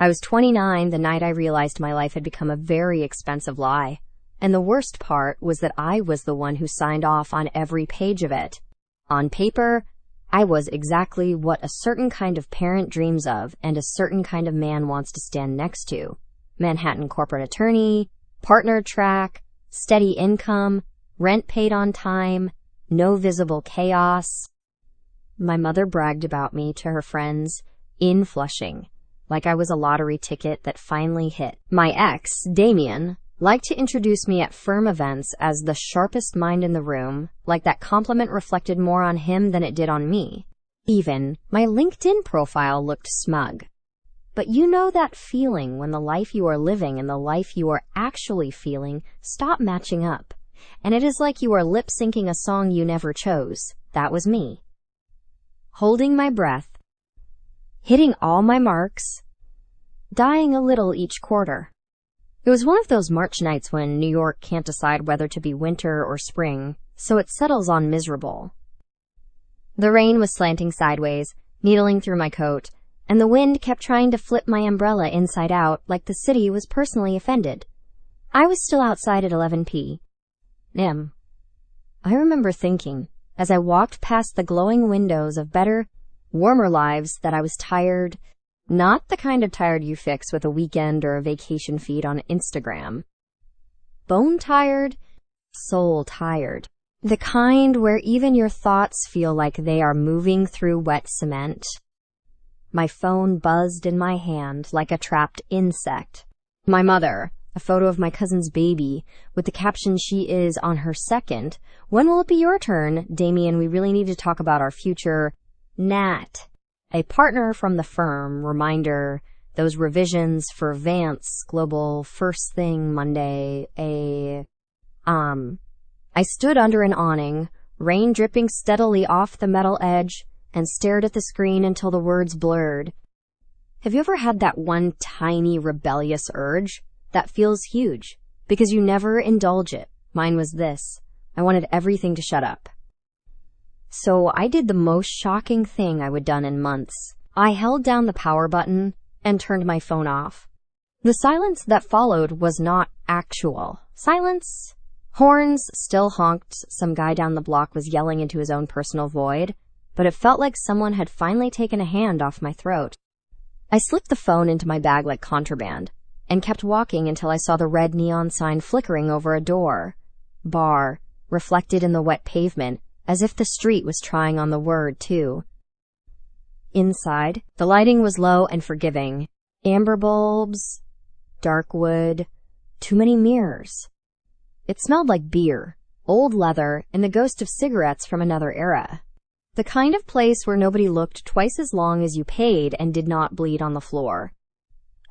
I was 29 the night I realized my life had become a very expensive lie. And the worst part was that I was the one who signed off on every page of it. On paper, I was exactly what a certain kind of parent dreams of and a certain kind of man wants to stand next to. Manhattan corporate attorney, partner track, steady income, rent paid on time, no visible chaos. My mother bragged about me to her friends in Flushing, like I was a lottery ticket that finally hit. My ex, Damien, liked to introduce me at firm events as the sharpest mind in the room, like that compliment reflected more on him than it did on me. Even my LinkedIn profile looked smug. But you know that feeling when the life you are living and the life you are actually feeling stop matching up, and it is like you are lip-syncing a song you never chose. That was me. Holding my breath, hitting all my marks, dying a little each quarter. It was one of those March nights when New York can't decide whether to be winter or spring, so it settles on miserable. The rain was slanting sideways, needling through my coat, and the wind kept trying to flip my umbrella inside out like the city was personally offended. I was still outside at 11 p. M. I remember thinking, as I walked past the glowing windows of better, warmer lives, that I was tired. Not the kind of tired you fix with a weekend or a vacation feed on Instagram. Bone tired, soul tired. The kind where even your thoughts feel like they are moving through wet cement. My phone buzzed in my hand like a trapped insect. My mother, a photo of my cousin's baby, with the caption she is on her second. When will it be your turn, Damien? We really need to talk about our future. Nat. A partner from the firm, reminder, those revisions for Vance Global first thing Monday, I stood under an awning, rain dripping steadily off the metal edge, and stared at the screen until the words blurred. Have you ever had that one tiny rebellious urge that feels huge because you never indulge it? Mine was this. I wanted everything to shut up. So I did the most shocking thing I would done in months. I held down the power button and turned my phone off. The silence that followed was not actual silence. Horns still honked. Some guy down the block was yelling into his own personal void, but it felt like someone had finally taken a hand off my throat. I slipped the phone into my bag like contraband and kept walking until I saw the red neon sign flickering over a door. Bar, reflected in the wet pavement, as if the street was trying on the word, too. Inside, the lighting was low and forgiving. Amber bulbs, dark wood, too many mirrors. It smelled like beer, old leather, and the ghost of cigarettes from another era. The kind of place where nobody looked twice as long as you paid and did not bleed on the floor.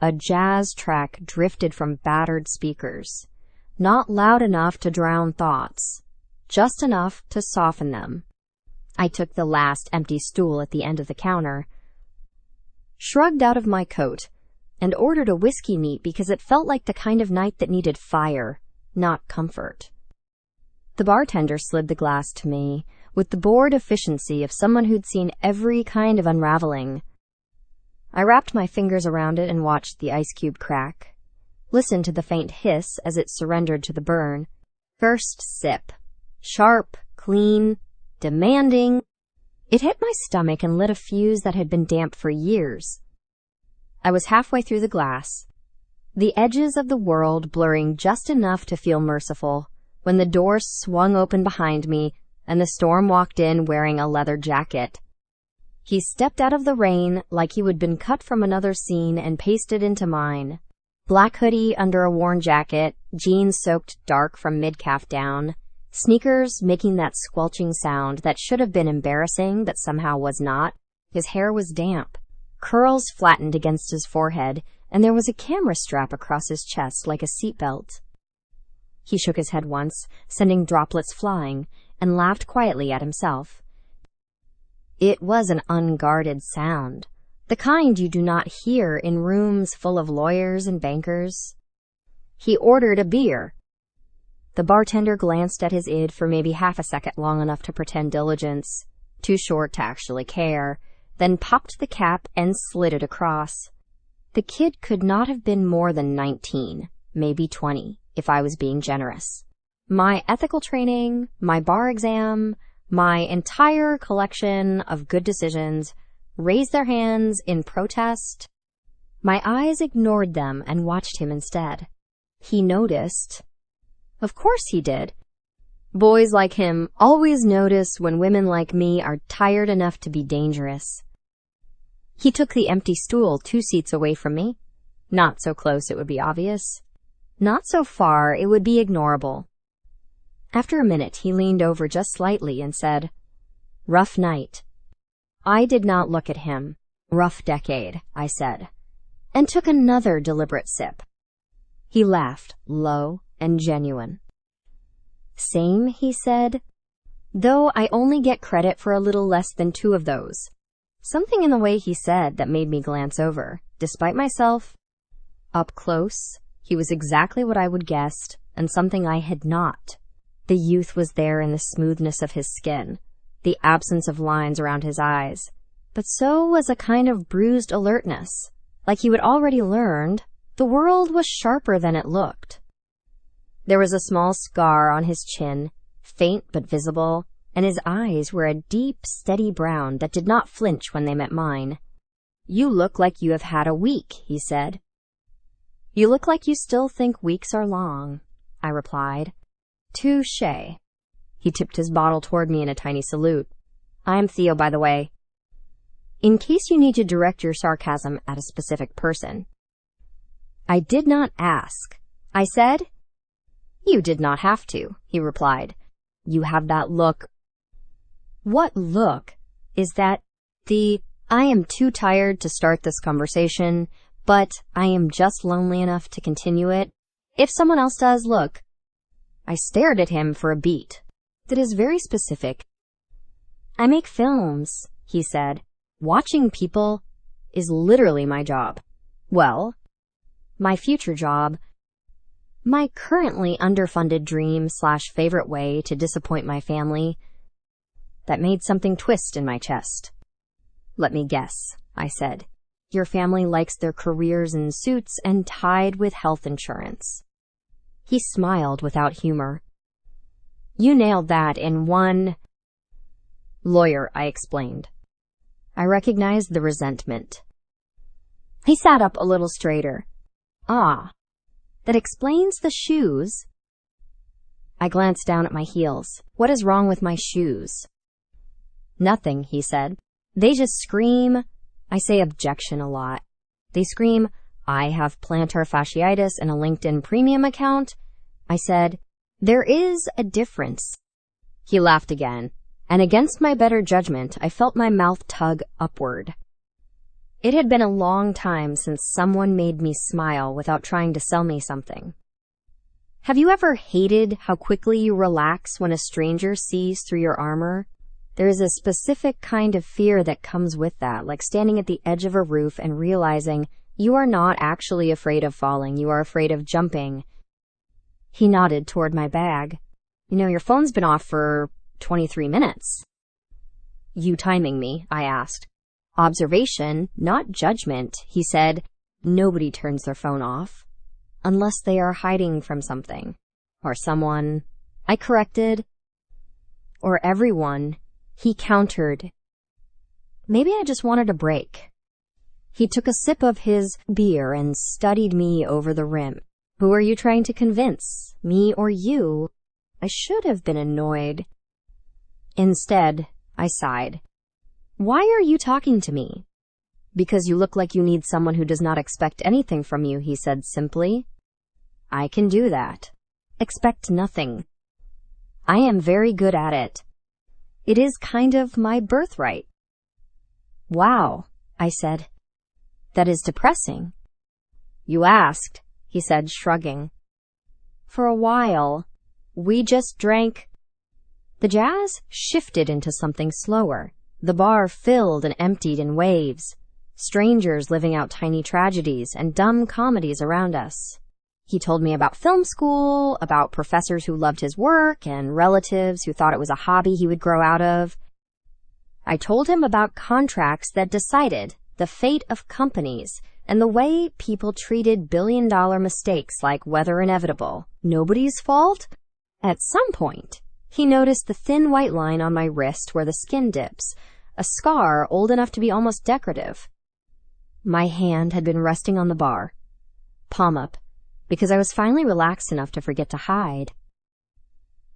A jazz track drifted from battered speakers, not loud enough to drown thoughts, just enough to soften them. I took the last empty stool at the end of the counter, shrugged out of my coat, and ordered a whiskey neat because it felt like the kind of night that needed fire, not comfort. The bartender slid the glass to me with the bored efficiency of someone who'd seen every kind of unraveling. I wrapped my fingers around it and watched the ice cube crack, listened to the faint hiss as it surrendered to the burn. First sip. Sharp, clean, demanding. It hit my stomach and lit a fuse that had been damp for years. I was halfway through the glass, the edges of the world blurring just enough to feel merciful, when the door swung open behind me and the storm walked in wearing a leather jacket. He stepped out of the rain like he had been cut from another scene and pasted into mine. Black hoodie under a worn jacket, jeans soaked dark from mid-calf down, sneakers making that squelching sound that should have been embarrassing but somehow was not. His hair was damp. Curls flattened against his forehead, and there was a camera strap across his chest like a seatbelt. He shook his head once, sending droplets flying, and laughed quietly at himself. It was an unguarded sound, the kind you do not hear in rooms full of lawyers and bankers. He ordered a beer. The bartender glanced at his id for maybe half a second, long enough to pretend diligence, too short to actually care, then popped the cap and slid it across. The kid could not have been more than 19, maybe 20, if I was being generous. My ethical training, my bar exam, my entire collection of good decisions raised their hands in protest. My eyes ignored them and watched him instead. He noticed. Of course he did. Boys like him always notice when women like me are tired enough to be dangerous. He took the empty stool 2 seats away from me. Not so close it would be obvious. Not so far it would be ignorable. After a minute, he leaned over just slightly and said, "Rough night." I did not look at him. "Rough decade," I said, and took another deliberate sip. He laughed, low and genuine. "Same," he said, "though I only get credit for a little less than 2 of those." Something in the way he said that made me glance over. Despite myself, up close, he was exactly what I would guessed, and something I had not. The youth was there in the smoothness of his skin, the absence of lines around his eyes, but so was a kind of bruised alertness, like he had already learned the world was sharper than it looked. There was a small scar on his chin, faint but visible, and his eyes were a deep, steady brown that did not flinch when they met mine. "You look like you have had a week," he said. "You look like you still think weeks are long," I replied. "Touché." He tipped his bottle toward me in a tiny salute. "I'm Theo, by the way. In case you need to direct your sarcasm at a specific person." I did not ask. I said, "You did not have to," he replied. "You have that look." "What look? Is that the I am too tired to start this conversation, but I am just lonely enough to continue it? If someone else does, look." I stared at him for a beat. "That is very specific." "I make films," he said. "Watching people is literally my job. Well, my future job. My currently underfunded dream/favorite way to disappoint my family." That made something twist in my chest. "Let me guess," I said. "Your family likes their careers in suits and tied with health insurance." He smiled without humor. "You nailed that in one." "Lawyer," I explained. I recognized the resentment. He sat up a little straighter. "Ah, that explains the shoes." I glanced down at my heels. "What is wrong with my shoes?" "Nothing," he said. "They just scream." I say objection a lot. "They scream, I have plantar fasciitis and a LinkedIn premium account." I said, "There is a difference." He laughed again, and against my better judgment, I felt my mouth tug upward. It had been a long time since someone made me smile without trying to sell me something. Have you ever hated how quickly you relax when a stranger sees through your armor? There is a specific kind of fear that comes with that, like standing at the edge of a roof and realizing you are not actually afraid of falling, you are afraid of jumping. He nodded toward my bag. "You know, your phone's been off for 23 minutes. "You timing me?" I asked. "Observation, not judgment," he said. "Nobody turns their phone off. Unless they are hiding from something. Or someone." I corrected. "Or everyone." He countered. Maybe I just wanted a break. He took a sip of his beer and studied me over the rim. "Who are you trying to convince? Me or you?" I should have been annoyed. Instead, I sighed. "Why are you talking to me?" "Because you look like you need someone who does not expect anything from you," he said simply. "I can do that. Expect nothing. I am very good at it. It is kind of my birthright." "Wow," I said. "That is depressing." "You asked," he said, shrugging. For a while, we just drank. The jazz shifted into something slower. The bar filled and emptied in waves, strangers living out tiny tragedies and dumb comedies around us. He told me about film school, about professors who loved his work, and relatives who thought it was a hobby he would grow out of. I told him about contracts that decided the fate of companies and the way people treated billion-dollar mistakes like weather inevitable, nobody's fault. At some point, he noticed the thin white line on my wrist where the skin dips, a scar old enough to be almost decorative. My hand had been resting on the bar, palm up, because I was finally relaxed enough to forget to hide.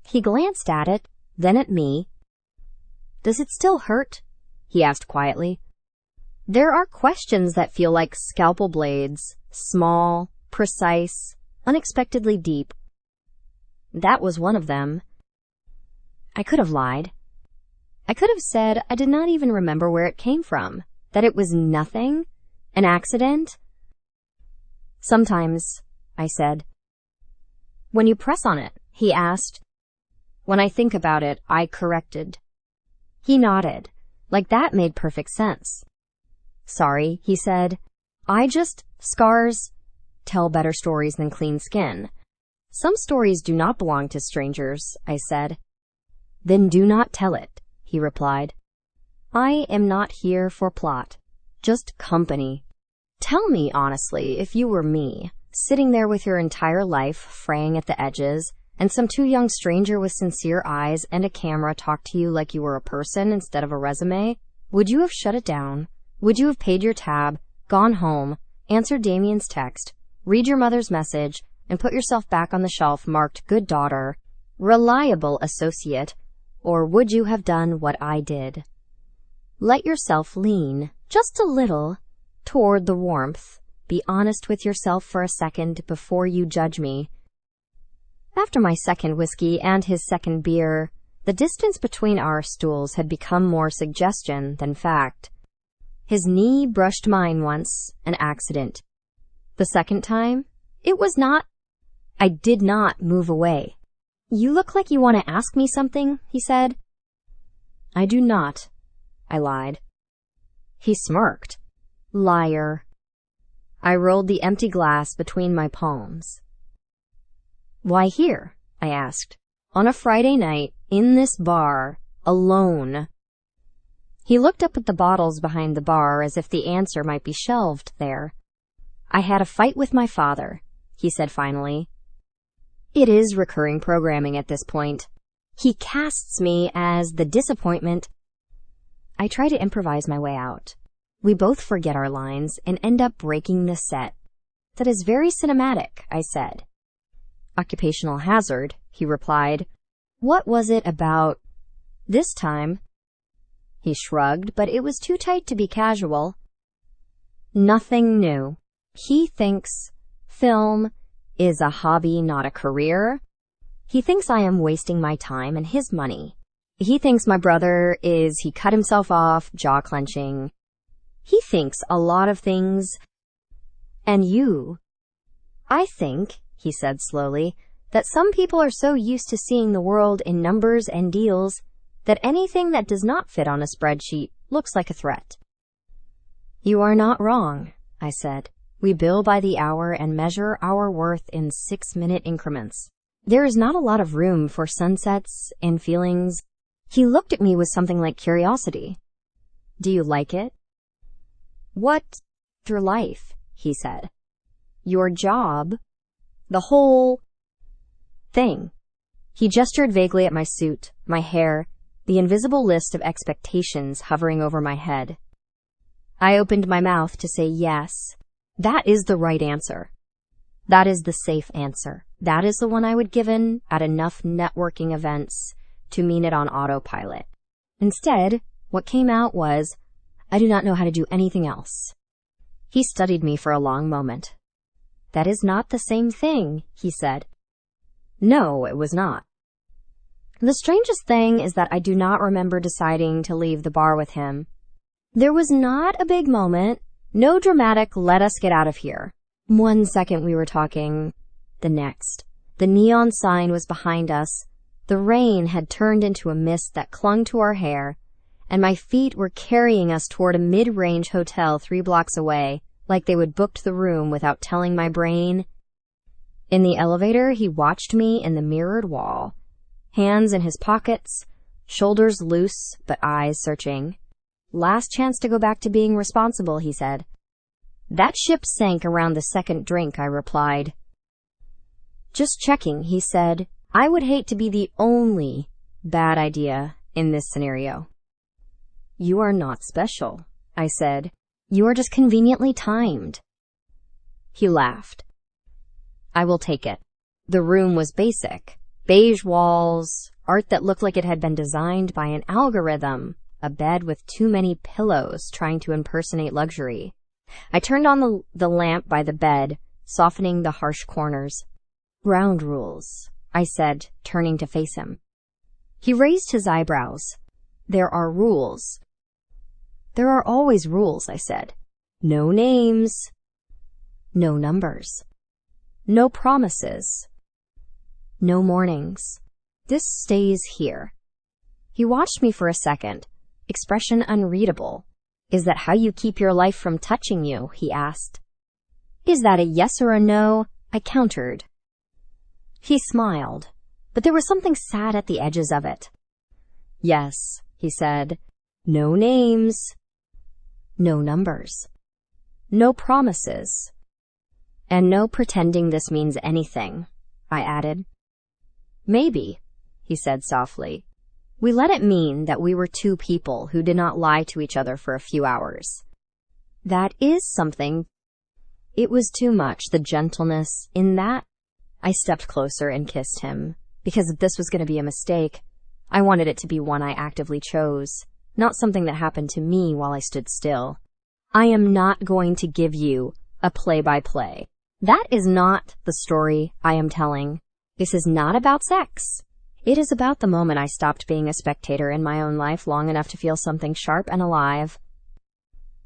He glanced at it, then at me. "Does it still hurt?" he asked quietly. There are questions that feel like scalpel blades, small, precise, unexpectedly deep. That was one of them. I could have lied. I could have said I did not even remember where it came from, that it was nothing, an accident. "Sometimes," I said. "When you press on it," he asked. "When I think about it," I corrected. He nodded, like that made perfect sense. "Sorry," he said. Scars tell better stories than clean skin. Some stories do not belong to strangers," I said. "Then do not tell it," he replied. "I am not here for plot, just company. Tell me honestly, if you were me, sitting there with your entire life fraying at the edges, and some too young stranger with sincere eyes and a camera talked to you like you were a person instead of a resume, would you have shut it down? Would you have paid your tab, gone home, answered Damien's text, read your mother's message, and put yourself back on the shelf marked good daughter, reliable associate, or would you have done what I did? Let yourself lean, just a little, toward the warmth. Be honest with yourself for a second before you judge me." After my second whiskey and his second beer, the distance between our stools had become more suggestion than fact. His knee brushed mine once, an accident. The second time, it was not. I did not move away. "You look like you want to ask me something," he said. "I do not," I lied. He smirked. "Liar." I rolled the empty glass between my palms. "Why here?" I asked. "On a Friday night, in this bar, alone." He looked up at the bottles behind the bar as if the answer might be shelved there. "I had a fight with my father," he said finally. It is recurring programming at this point. He casts me as the disappointment. I try to improvise my way out. We both forget our lines and end up breaking the set. "That is very cinematic," I said. "Occupational hazard," he replied. "What was it about this time?" He shrugged, but it was too tight to be casual. "Nothing new. He thinks film is a hobby, not a career. He thinks I am wasting my time and his money. He thinks my brother he cut himself off, jaw clenching. He thinks a lot of things. And you. I think," he said slowly, "that some people are so used to seeing the world in numbers and deals that anything that does not fit on a spreadsheet looks like a threat." "You are not wrong," I said. "We bill by the hour and measure our worth in 6-minute increments. There is not a lot of room for sunsets and feelings." He looked at me with something like curiosity. "Do you like it?" "What? Your life," he said. "Your job. The whole thing." He gestured vaguely at my suit, my hair, the invisible list of expectations hovering over my head. I opened my mouth to say yes. That is the right answer. That is the safe answer. That is the one I would given at enough networking events to mean it on autopilot. Instead, what came out was, "I do not know how to do anything else." He studied me for a long moment. "That is not the same thing," he said. No, it was not. The strangest thing is that I do not remember deciding to leave the bar with him. There was not a big moment, no dramatic "let us get out of here." 1 second we were talking, the next. The neon sign was behind us. The rain had turned into a mist that clung to our hair, and my feet were carrying us toward a mid-range hotel 3 blocks away, like they would booked the room without telling my brain. In the elevator, he watched me in the mirrored wall, hands in his pockets, shoulders loose but eyes searching. "Last chance to go back to being responsible," he said. That ship sank around the second drink, I replied. Just checking, he said. I would hate to be the only bad idea in this scenario. You are not special, I said. You are just conveniently timed. He laughed. I will take it. The room was basic. Beige walls, art that looked like it had been designed by an algorithm, a bed with too many pillows trying to impersonate luxury. I turned on the lamp by the bed, softening the harsh corners. Ground rules, I said, turning to face him. He raised his eyebrows. There are rules. There are always rules, I said. No names. No numbers. No promises. No mornings. This stays here. He watched me for a second, expression unreadable. Is that how you keep your life from touching you? He asked. Is that a yes or a no? I countered. He smiled, but there was something sad at the edges of it. Yes, he said. No names. No numbers. No promises. And no pretending this means anything, I added. Maybe, he said softly. We let it mean that we were two people who did not lie to each other for a few hours. That is something. It was too much, the gentleness in that. I stepped closer and kissed him, because if this was going to be a mistake, I wanted it to be one I actively chose, not something that happened to me while I stood still. I am not going to give you a play-by-play. That is not the story I am telling. This is not about sex. It is about the moment I stopped being a spectator in my own life long enough to feel something sharp and alive.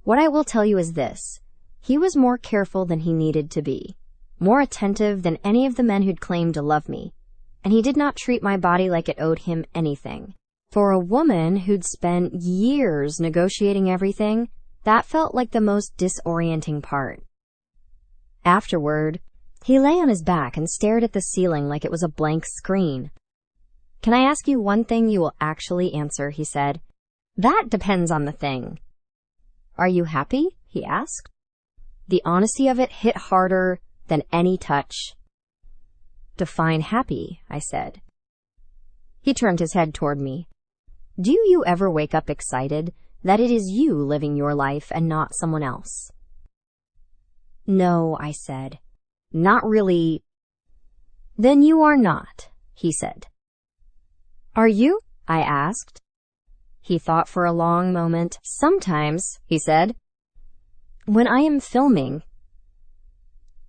What I will tell you is this. He was more careful than he needed to be, more attentive than any of the men who'd claimed to love me, and he did not treat my body like it owed him anything. For a woman who'd spent years negotiating everything, that felt like the most disorienting part. Afterward, he lay on his back and stared at the ceiling like it was a blank screen. Can I ask you one thing you will actually answer, he said. That depends on the thing. Are you happy? He asked. The honesty of it hit harder than any touch. Define happy, I said. He turned his head toward me. Do you ever wake up excited that it is you living your life and not someone else? No, I said. Not really. Then you are not, he said. Are you? I asked. He thought for a long moment. Sometimes, he said, when I am filming,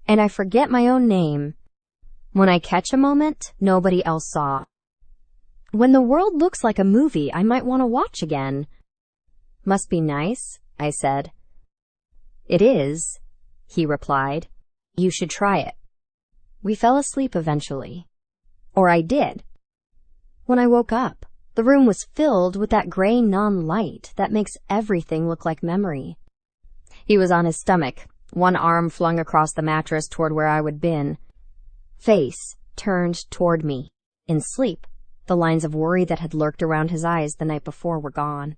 and I forget my own name, when I catch a moment nobody else saw. When the world looks like a movie I might want to watch again. Must be nice, I said. It is, he replied. You should try it. We fell asleep eventually. Or I did. When I woke up, the room was filled with that gray non-light that makes everything look like memory. He was on his stomach, one arm flung across the mattress toward where I would been. Face turned toward me. In sleep, the lines of worry that had lurked around his eyes the night before were gone.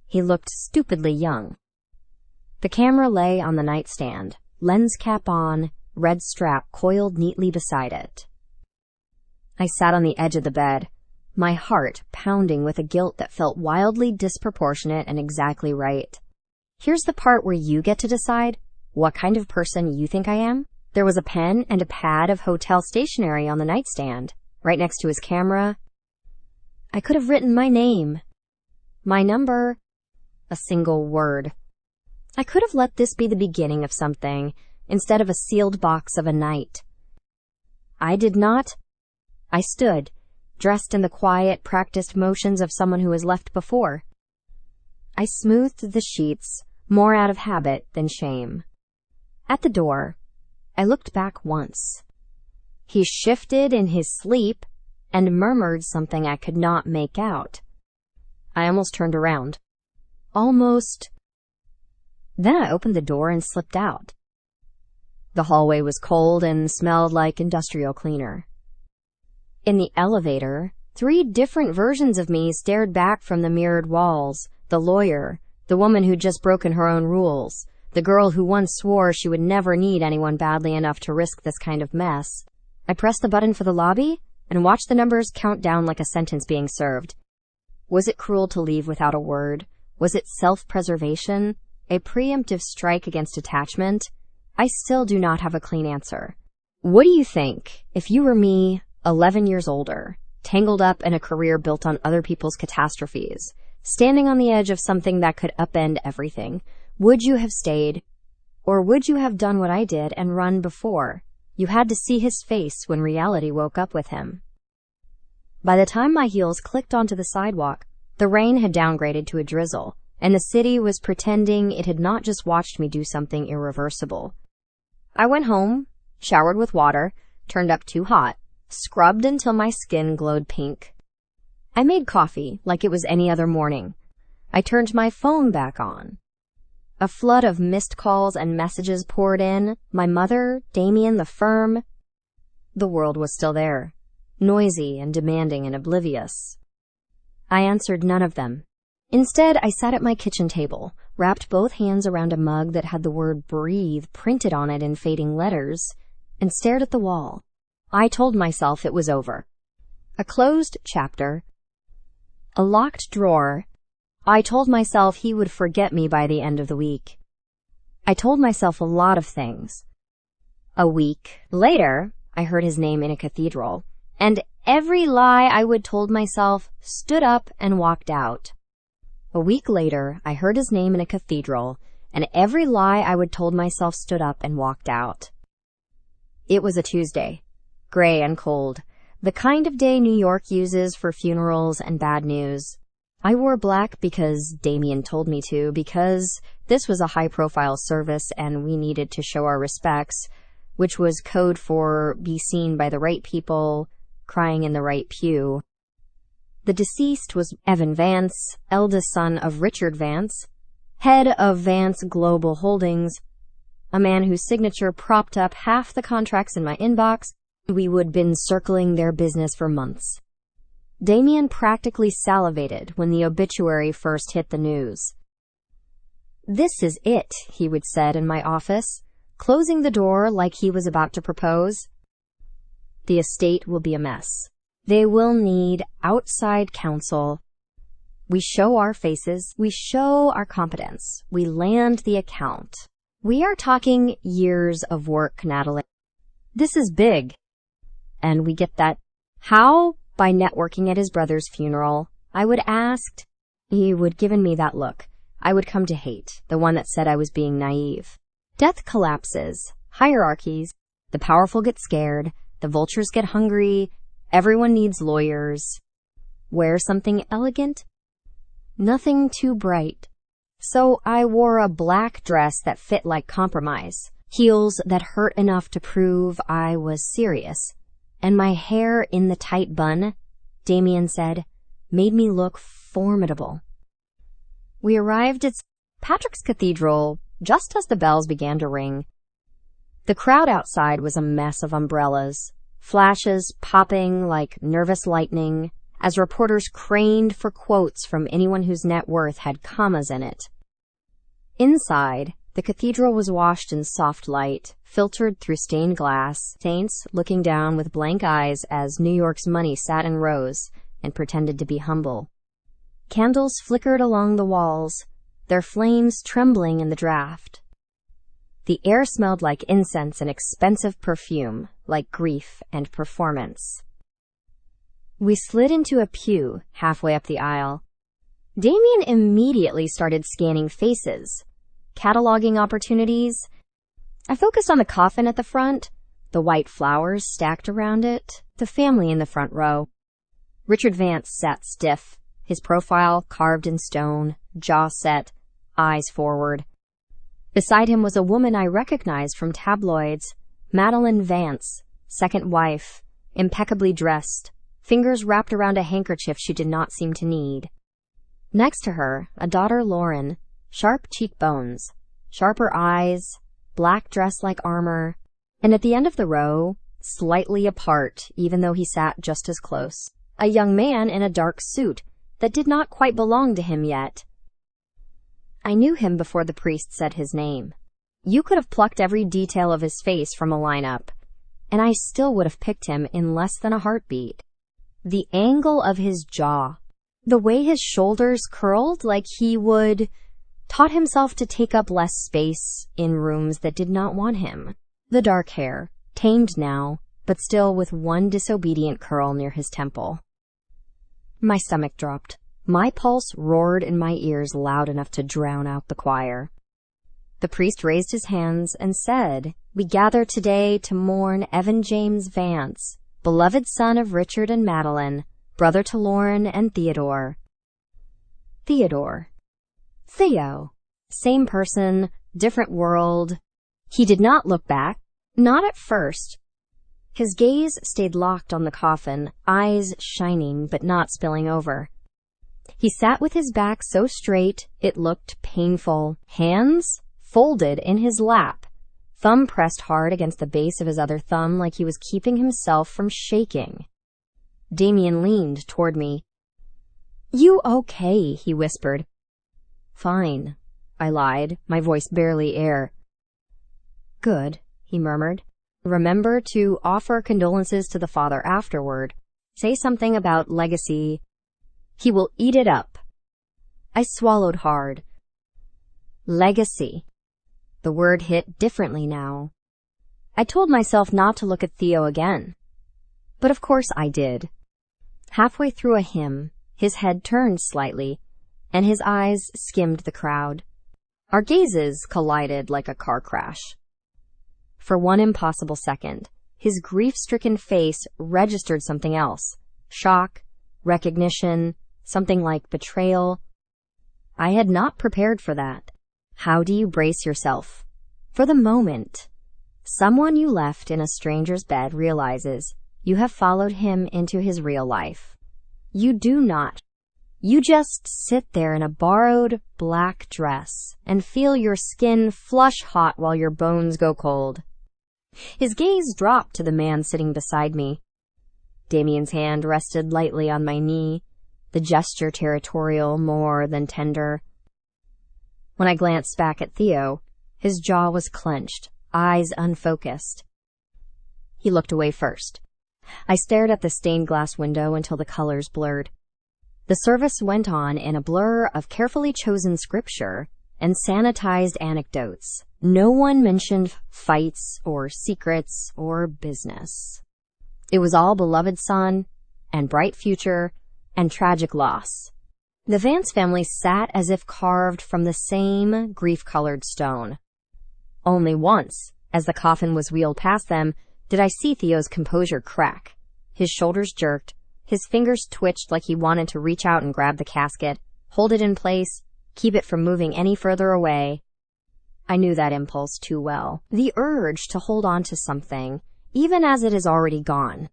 He looked stupidly young. The camera lay on the nightstand, lens cap on, red strap coiled neatly beside it. I sat on the edge of the bed, my heart pounding with a guilt that felt wildly disproportionate and exactly right. Here's the part where you get to decide what kind of person you think I am. There was a pen and a pad of hotel stationery on the nightstand, right next to his camera. I could have written my name, my number, a single word. I could have let this be the beginning of something, instead of a sealed box of a night. I did not. I stood, dressed in the quiet, practiced motions of someone who has left before. I smoothed the sheets, more out of habit than shame. At the door, I looked back once. He shifted in his sleep and murmured something I could not make out. I almost turned around. Almost. Then I opened the door and slipped out. The hallway was cold and smelled like industrial cleaner. In the elevator, 3 different versions of me stared back from the mirrored walls. The lawyer, the woman who'd just broken her own rules, the girl who once swore she would never need anyone badly enough to risk this kind of mess. I pressed the button for the lobby and watched the numbers count down like a sentence being served. Was it cruel to leave without a word? Was it self-preservation? A preemptive strike against attachment? I still do not have a clean answer. What do you think if you were me, 11 years older, tangled up in a career built on other people's catastrophes, standing on the edge of something that could upend everything? Would you have stayed? Or would you have done what I did and run before? You had to see his face when reality woke up with him. By the time my heels clicked onto the sidewalk, the rain had downgraded to a drizzle, and the city was pretending it had not just watched me do something irreversible. I went home, showered with water, turned up too hot, scrubbed until my skin glowed pink. I made coffee like it was any other morning. I turned my phone back on. A flood of missed calls and messages poured in. My mother, Damien, the firm. The world was still there, noisy and demanding and oblivious. I answered none of them. Instead, I sat at my kitchen table, wrapped both hands around a mug that had the word breathe printed on it in fading letters, and stared at the wall. I told myself it was over. A closed chapter. A locked drawer. I told myself he would forget me by the end of the week. I told myself a lot of things. A week later, I heard his name in a cathedral, and every lie I would told myself stood up and walked out. A week later, I heard his name in a cathedral, and every lie I would told myself stood up and walked out. It was a Tuesday, gray and cold, the kind of day New York uses for funerals and bad news. I wore black because Damien told me to, because this was a high-profile service and we needed to show our respects, which was code for be seen by the right people, crying in the right pew. The deceased was Evan Vance, eldest son of Richard Vance, head of Vance Global Holdings, a man whose signature propped up half the contracts in my inbox. We would been circling their business for months. Damien practically salivated when the obituary first hit the news. "This is it," he would said in my office, closing the door like he was about to propose. "The estate will be a mess. They will need outside counsel. We show our faces. We show our competence. We land the account. We are talking years of work, Natalie. This is big." And we get that. How? By networking at his brother's funeral. I would ask. He would given me that look I would come to hate, the one that said I was being naive. Death collapses. Hierarchies. The powerful get scared. The vultures get hungry. Everyone needs lawyers. Wear something elegant? Nothing too bright. So I wore a black dress that fit like compromise, heels that hurt enough to prove I was serious, and my hair in the tight bun, Damien said, made me look formidable. We arrived at Patrick's Cathedral just as the bells began to ring. The crowd outside was a mess of umbrellas, flashes popping like nervous lightning as reporters craned for quotes from anyone whose net worth had commas in it. Inside, the cathedral was washed in soft light, filtered through stained glass, saints looking down with blank eyes as New York's money sat in rows and pretended to be humble. Candles flickered along the walls, their flames trembling in the draft. The air smelled like incense and expensive perfume, like grief and performance. We slid into a pew halfway up the aisle. Damien immediately started scanning faces, cataloging opportunities. I focused on the coffin at the front, the white flowers stacked around it, the family in the front row. Richard Vance sat stiff, his profile carved in stone, jaw set, eyes forward. Beside him was a woman I recognized from tabloids, Madeline Vance, second wife, impeccably dressed, fingers wrapped around a handkerchief she did not seem to need. Next to her, a daughter Lauren, sharp cheekbones, sharper eyes, black dress like armor, and at the end of the row, slightly apart even though he sat just as close, a young man in a dark suit that did not quite belong to him yet. I knew him before the priest said his name. You could have plucked every detail of his face from a lineup, and I still would have picked him in less than a heartbeat. The angle of his jaw, the way his shoulders curled like he would, taught himself to take up less space in rooms that did not want him. The dark hair, tamed now, but still with one disobedient curl near his temple. My stomach dropped. My pulse roared in my ears loud enough to drown out the choir. The priest raised his hands and said, "We gather today to mourn Evan James Vance, beloved son of Richard and Madeline, brother to Lauren and Theodore." Theodore. Theo. Same person, different world. He did not look back. Not at first. His gaze stayed locked on the coffin, eyes shining but not spilling over. He sat with his back so straight it looked painful, hands folded in his lap, thumb pressed hard against the base of his other thumb like he was keeping himself from shaking. Damien leaned toward me. "You okay?" he whispered. "Fine," I lied, my voice barely air. "Good," he murmured. "Remember to offer condolences to the father afterward. Say something about legacy. He will eat it up." I swallowed hard. Legacy. The word hit differently now. I told myself not to look at Theo again. But of course I did. Halfway through a hymn, his head turned slightly, and his eyes skimmed the crowd. Our gazes collided like a car crash. For one impossible second, his grief-stricken face registered something else. Shock, recognition, something like betrayal. I had not prepared for that. How do you brace yourself? For the moment, someone you left in a stranger's bed realizes you have followed him into his real life. You do not. You just sit there in a borrowed black dress and feel your skin flush hot while your bones go cold. His gaze dropped to the man sitting beside me. Damien's hand rested lightly on my knee, the gesture territorial more than tender. When I glanced back at Theo, his jaw was clenched, eyes unfocused. He looked away first. I stared at the stained glass window until the colors blurred. The service went on in a blur of carefully chosen scripture and sanitized anecdotes. No one mentioned fights or secrets or business. It was all beloved son and bright future and tragic loss. The Vance family sat as if carved from the same grief-colored stone. Only once, as the coffin was wheeled past them, did I see Theo's composure crack. His shoulders jerked, his fingers twitched like he wanted to reach out and grab the casket, hold it in place, keep it from moving any further away. I knew that impulse too well. The urge to hold on to something, even as it is already gone.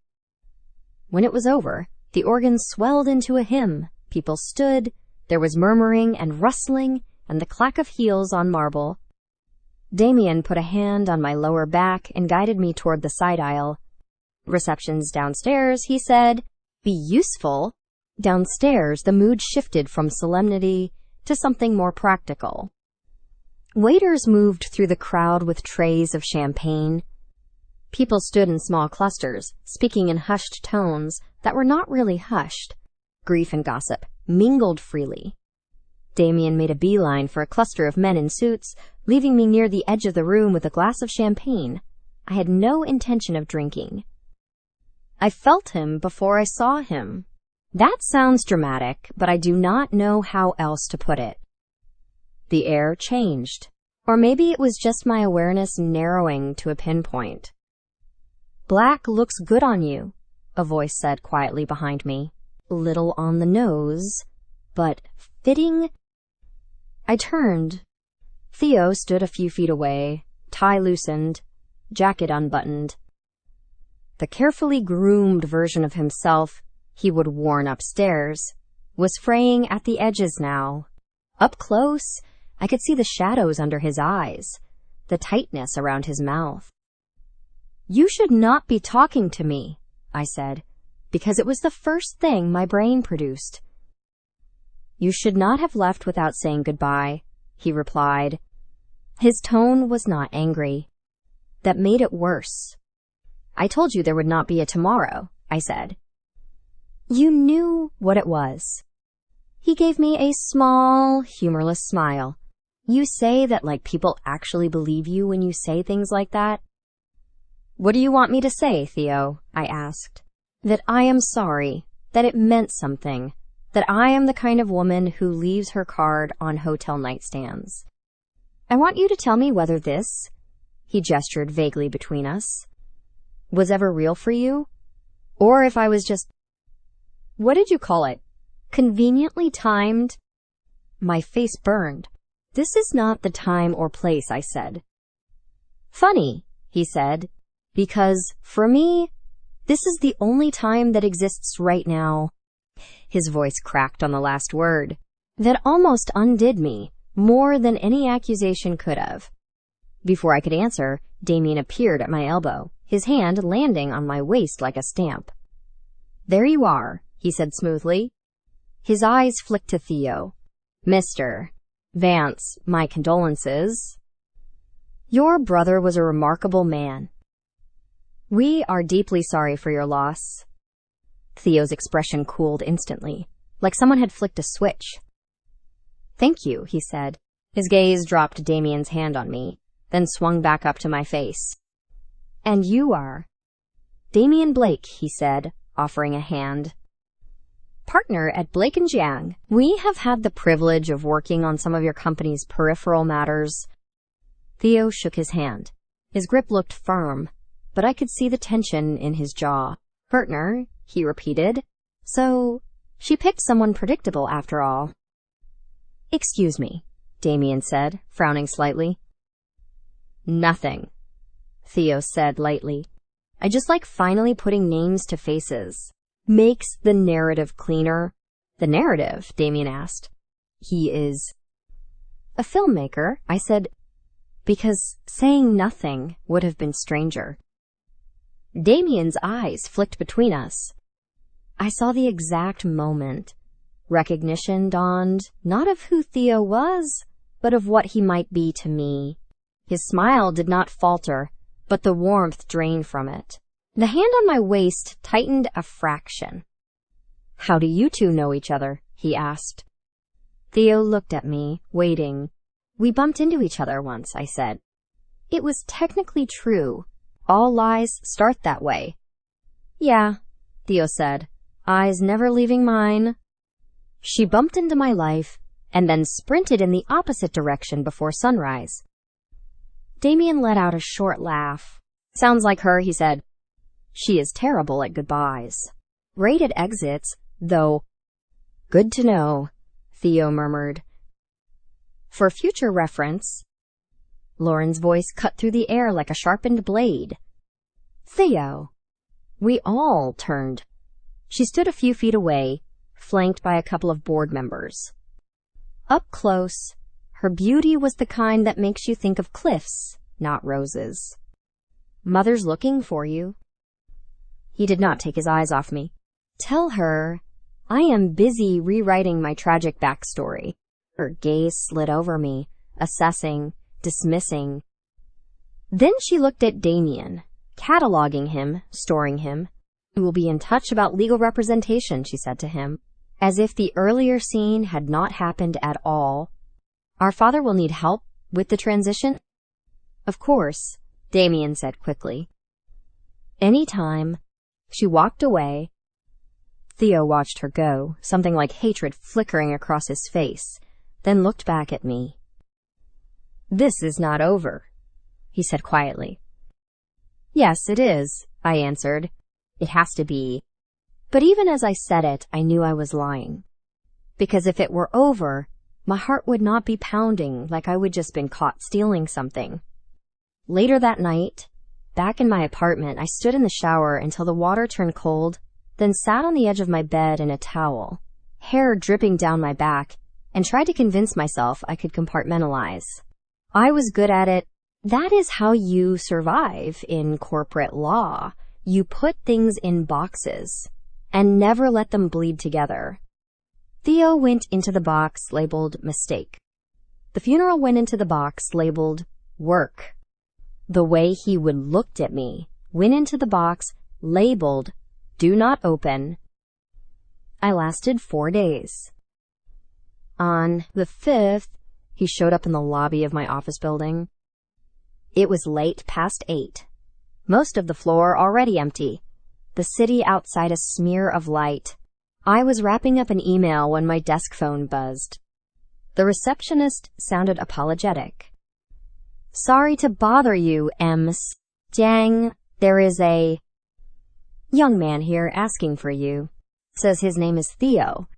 When it was over, the organ swelled into a hymn. People stood, there was murmuring and rustling and the clack of heels on marble. Damien put a hand on my lower back and guided me toward the side aisle. "Reception's downstairs," he said. "Be useful." Downstairs, the mood shifted from solemnity to something more practical. Waiters moved through the crowd with trays of champagne. People stood in small clusters, speaking in hushed tones that were not really hushed. Grief and gossip mingled freely. Damien made a beeline for a cluster of men in suits, leaving me near the edge of the room with a glass of champagne. I had no intention of drinking. I felt him before I saw him. That sounds dramatic, but I do not know how else to put it. The air changed, or maybe it was just my awareness narrowing to a pinpoint. "Black looks good on you," a voice said quietly behind me. "Little on the nose, but fitting." I turned. Theo stood a few feet away, tie loosened, jacket unbuttoned. The carefully groomed version of himself he would worn upstairs was fraying at the edges now. Up close, I could see the shadows under his eyes, the tightness around his mouth. "You should not be talking to me," I said, because it was the first thing my brain produced. "You should not have left without saying goodbye," he replied. His tone was not angry. That made it worse. I told you there would not be a tomorrow, I said. You knew what it was. He gave me a small, humorless smile. You say that like people actually believe you when you say things like that? What do you want me to say, Theo? I asked. That I am sorry, that it meant something, that I am the kind of woman who leaves her card on hotel nightstands. I want you to tell me whether this, he gestured vaguely between us, was ever real for you, or if I was just, what did you call it, conveniently timed? My face burned. This is not the time or place, I said. Funny, he said, because for me, this is the only time that exists right now. His voice cracked on the last word. That almost undid me, more than any accusation could have. Before I could answer, Damien appeared at my elbow, his hand landing on my waist like a stamp. There you are, he said smoothly. His eyes flicked to Theo. Mr. Vance, my condolences. Your brother was a remarkable man. We are deeply sorry for your loss. Theo's expression cooled instantly, like someone had flicked a switch. Thank you, he said. His gaze dropped Damien's hand on me, then swung back up to my face. And you are? Damien Blake, he said, offering a hand. Partner at Blake & Jiang. We have had the privilege of working on some of your company's peripheral matters. Theo shook his hand. His grip looked firm, but I could see the tension in his jaw. Partner, he repeated. So, she picked someone predictable after all. Excuse me, Damien said, frowning slightly. Nothing, Theo said lightly. I just like finally putting names to faces. Makes the narrative cleaner. The narrative? Damien asked. He is a filmmaker, I said, because saying nothing would have been stranger. Damien's eyes flicked between us. I saw the exact moment. Recognition dawned, not of who Theo was, but of what he might be to me. His smile did not falter, but the warmth drained from it. The hand on my waist tightened a fraction. How do you two know each other? He asked. Theo looked at me, waiting. We bumped into each other once, I said. It was technically true. All lies start that way. Yeah, Theo said, eyes never leaving mine. She bumped into my life and then sprinted in the opposite direction before sunrise. Damien let out a short laugh. Sounds like her, he said. She is terrible at goodbyes. Great at exits, though. Good to know, Theo murmured. For future reference, Lauren's voice cut through the air like a sharpened blade. Theo. We all turned. She stood a few feet away, flanked by a couple of board members. Up close, her beauty was the kind that makes you think of cliffs, not roses. Mother's looking for you. He did not take his eyes off me. Tell her I am busy rewriting my tragic backstory. Her gaze slid over me, assessing, dismissing. Then she looked at Damien, cataloging him, storing him. We will be in touch about legal representation, she said to him, as if the earlier scene had not happened at all. Our father will need help with the transition? Of course, Damien said quickly. Any time. She walked away. Theo watched her go, something like hatred flickering across his face, then looked back at me. This is not over, he said quietly. Yes, it is, I answered. It has to be. But even as I said it, I knew I was lying. Because if it were over, my heart would not be pounding like I would just been caught stealing something. Later that night, back in my apartment, I stood in the shower until the water turned cold, then sat on the edge of my bed in a towel, hair dripping down my back, and tried to convince myself I could compartmentalize. I was good at it. That is how you survive in corporate law. You put things in boxes and never let them bleed together. Theo went into the box labeled mistake. The funeral went into the box labeled work. The way he would looked at me went into the box labeled do not open. I lasted 4 days. On the 5th, he showed up in the lobby of my office building. It was late past 8. Most of the floor already empty. The city outside a smear of light. I was wrapping up an email when my desk phone buzzed. The receptionist sounded apologetic. Sorry to bother you, Ms. Dang, there is a young man here asking for you. Says his name is Theo.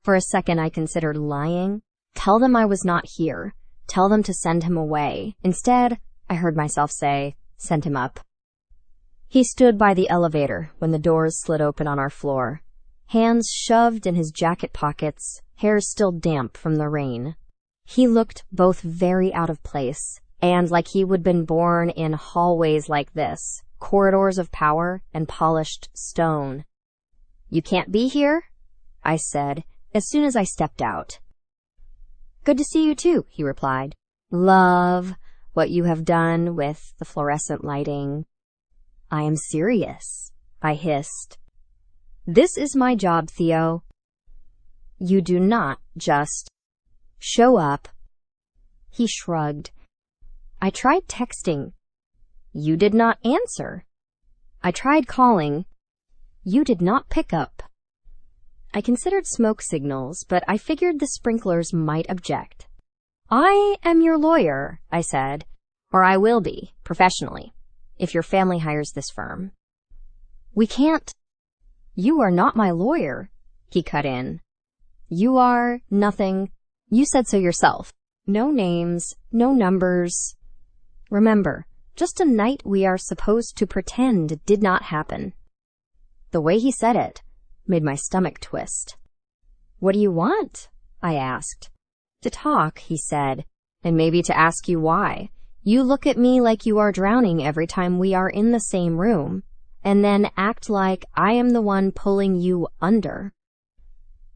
For a second I considered lying. Tell them I was not here. Tell them to send him away. Instead, I heard myself say, send him up. He stood by the elevator when the doors slid open on our floor. Hands shoved in his jacket pockets, hair still damp from the rain. He looked both very out of place and like he would been born in hallways like this, corridors of power and polished stone. You can't be here? I said, as soon as I stepped out. Good to see you too, he replied. Love what you have done with the fluorescent lighting. I am serious, I hissed. This is my job, Theo. You do not just show up. He shrugged. I tried texting. You did not answer. I tried calling. You did not pick up. I considered smoke signals, but I figured the sprinklers might object. I am your lawyer, I said, or I will be, professionally, if your family hires this firm. We can't. You are not my lawyer, he cut in. You are nothing. You said so yourself. No names, no numbers. Remember, just a night we are supposed to pretend did not happen. The way he said it made my stomach twist. What do you want? I asked. To talk, he said, and maybe to ask you why. You look at me like you are drowning every time we are in the same room, and then act like I am the one pulling you under.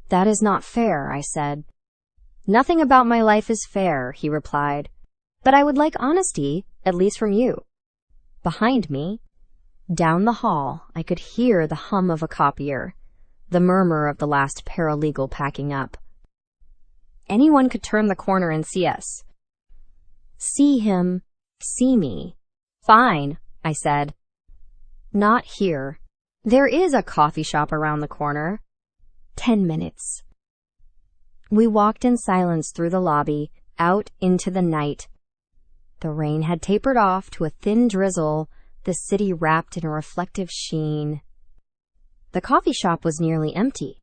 That is not fair, I said. Nothing about my life is fair, he replied, but I would like honesty, at least from you. Behind me, down the hall, I could hear the hum of a copier, the murmur of the last paralegal packing up. Anyone could turn the corner and see us. See him, see me. Fine, I said. Not here. There is a coffee shop around the corner. 10 minutes. We walked in silence through the lobby, out into the night. The rain had tapered off to a thin drizzle, the city wrapped in a reflective sheen. The coffee shop was nearly empty.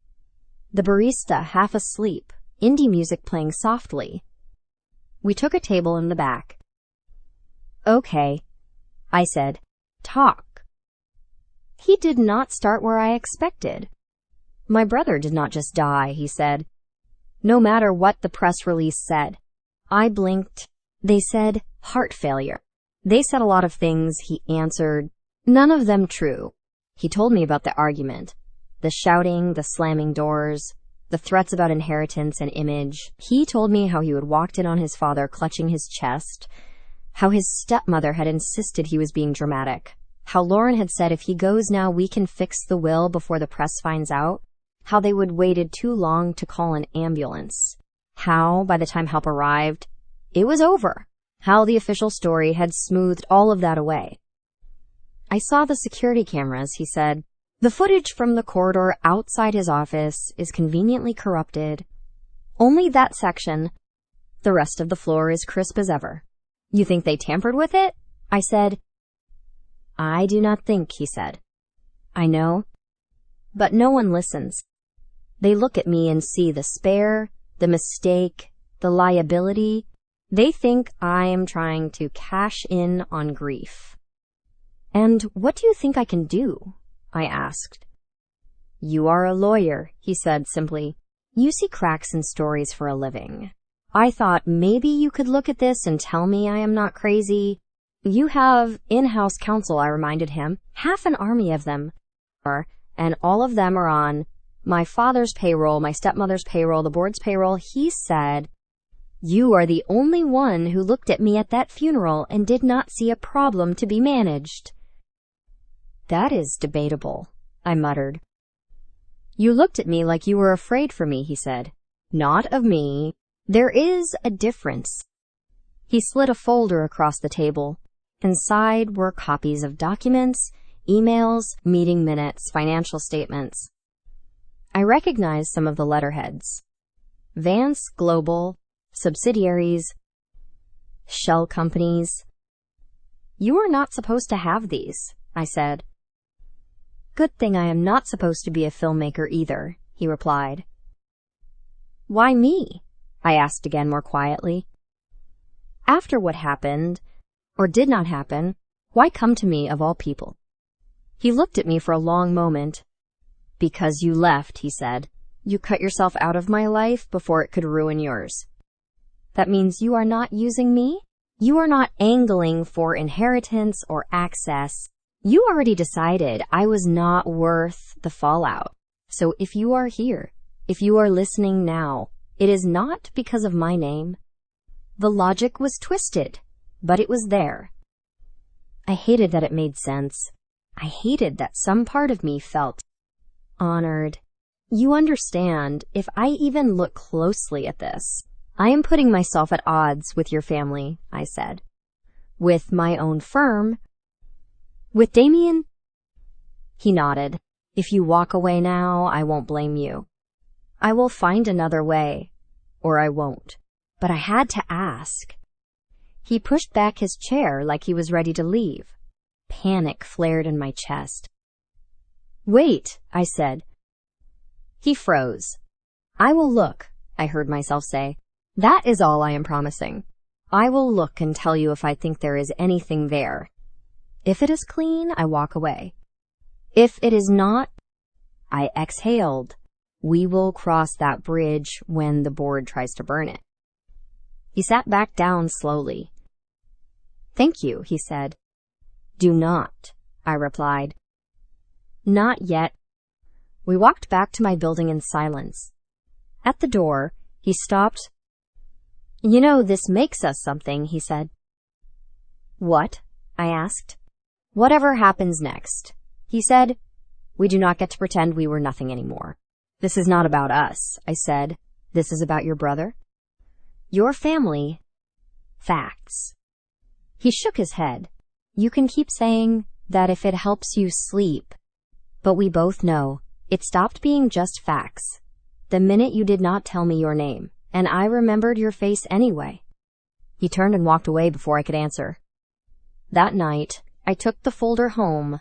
The barista half asleep, indie music playing softly. We took a table in the back. Okay, I said, talk. He did not start where I expected. My brother did not just die, he said. No matter what the press release said. I blinked. They said heart failure. They said a lot of things, he answered. None of them true. He told me about the argument. The shouting, the slamming doors, the threats about inheritance and image. He told me how he had walked in on his father clutching his chest, how his stepmother had insisted he was being dramatic, how Lauren had said if he goes now we can fix the will before the press finds out, how they would waited too long to call an ambulance, how, by the time help arrived, it was over, how the official story had smoothed all of that away. I saw the security cameras, he said. The footage from the corridor outside his office is conveniently corrupted. Only that section. The rest of the floor is crisp as ever. You think they tampered with it? I said. I do not think, he said. I know. But no one listens. They look at me and see the spare, the mistake, the liability. They think I am trying to cash in on grief. And what do you think I can do? I asked. You are a lawyer, he said simply. You see cracks in stories for a living. I thought maybe you could look at this and tell me I am not crazy. You have in-house counsel, I reminded him. Half an army of them. And all of them are on my father's payroll, my stepmother's payroll, the board's payroll. He said, You are the only one who looked at me at that funeral and did not see a problem to be managed." "That is debatable," I muttered. "You looked at me like you were afraid for me," he said. "Not of me. There is a difference." He slid a folder across the table. Inside were copies of documents, emails, meeting minutes, financial statements. I recognized some of the letterheads. Vance Global, subsidiaries, shell companies. "You are not supposed to have these," I said. "Good thing I am not supposed to be a filmmaker either," he replied. "Why me?" I asked again more quietly. "After what happened, or did not happen, why come to me of all people?" He looked at me for a long moment. "Because you left," he said. "You cut yourself out of my life before it could ruin yours." "That means you are not using me? You are not angling for inheritance or access. You already decided I was not worth the fallout. So if you are here, if you are listening now, it is not because of my name." The logic was twisted, but it was there. I hated that it made sense. I hated that some part of me felt honored. "You understand, if I even look closely at this, I am putting myself at odds with your family," I said. "With my own firm. With Damien?" He nodded. "If you walk away now, I won't blame you. I will find another way, or I won't." But I had to ask. He pushed back his chair like he was ready to leave. Panic flared in my chest. "Wait," I said. He froze. "I will look," I heard myself say. "That is all I am promising. I will look and tell you if I think there is anything there. If it is clean, I walk away. If it is not," I exhaled, "we will cross that bridge when the board tries to burn it." He sat back down slowly. "Thank you," he said. "Do not," I replied. "Not yet." We walked back to my building in silence. At the door, he stopped. "You know, this makes us something," he said. "What?" I asked. "Whatever happens next," he said. "We do not get to pretend we were nothing anymore." "This is not about us," I said. "This is about your brother. Your family. Facts." He shook his head. "You can keep saying that if it helps you sleep. But we both know it stopped being just facts the minute you did not tell me your name, and I remembered your face anyway." He turned and walked away before I could answer. That night, I took the folder home.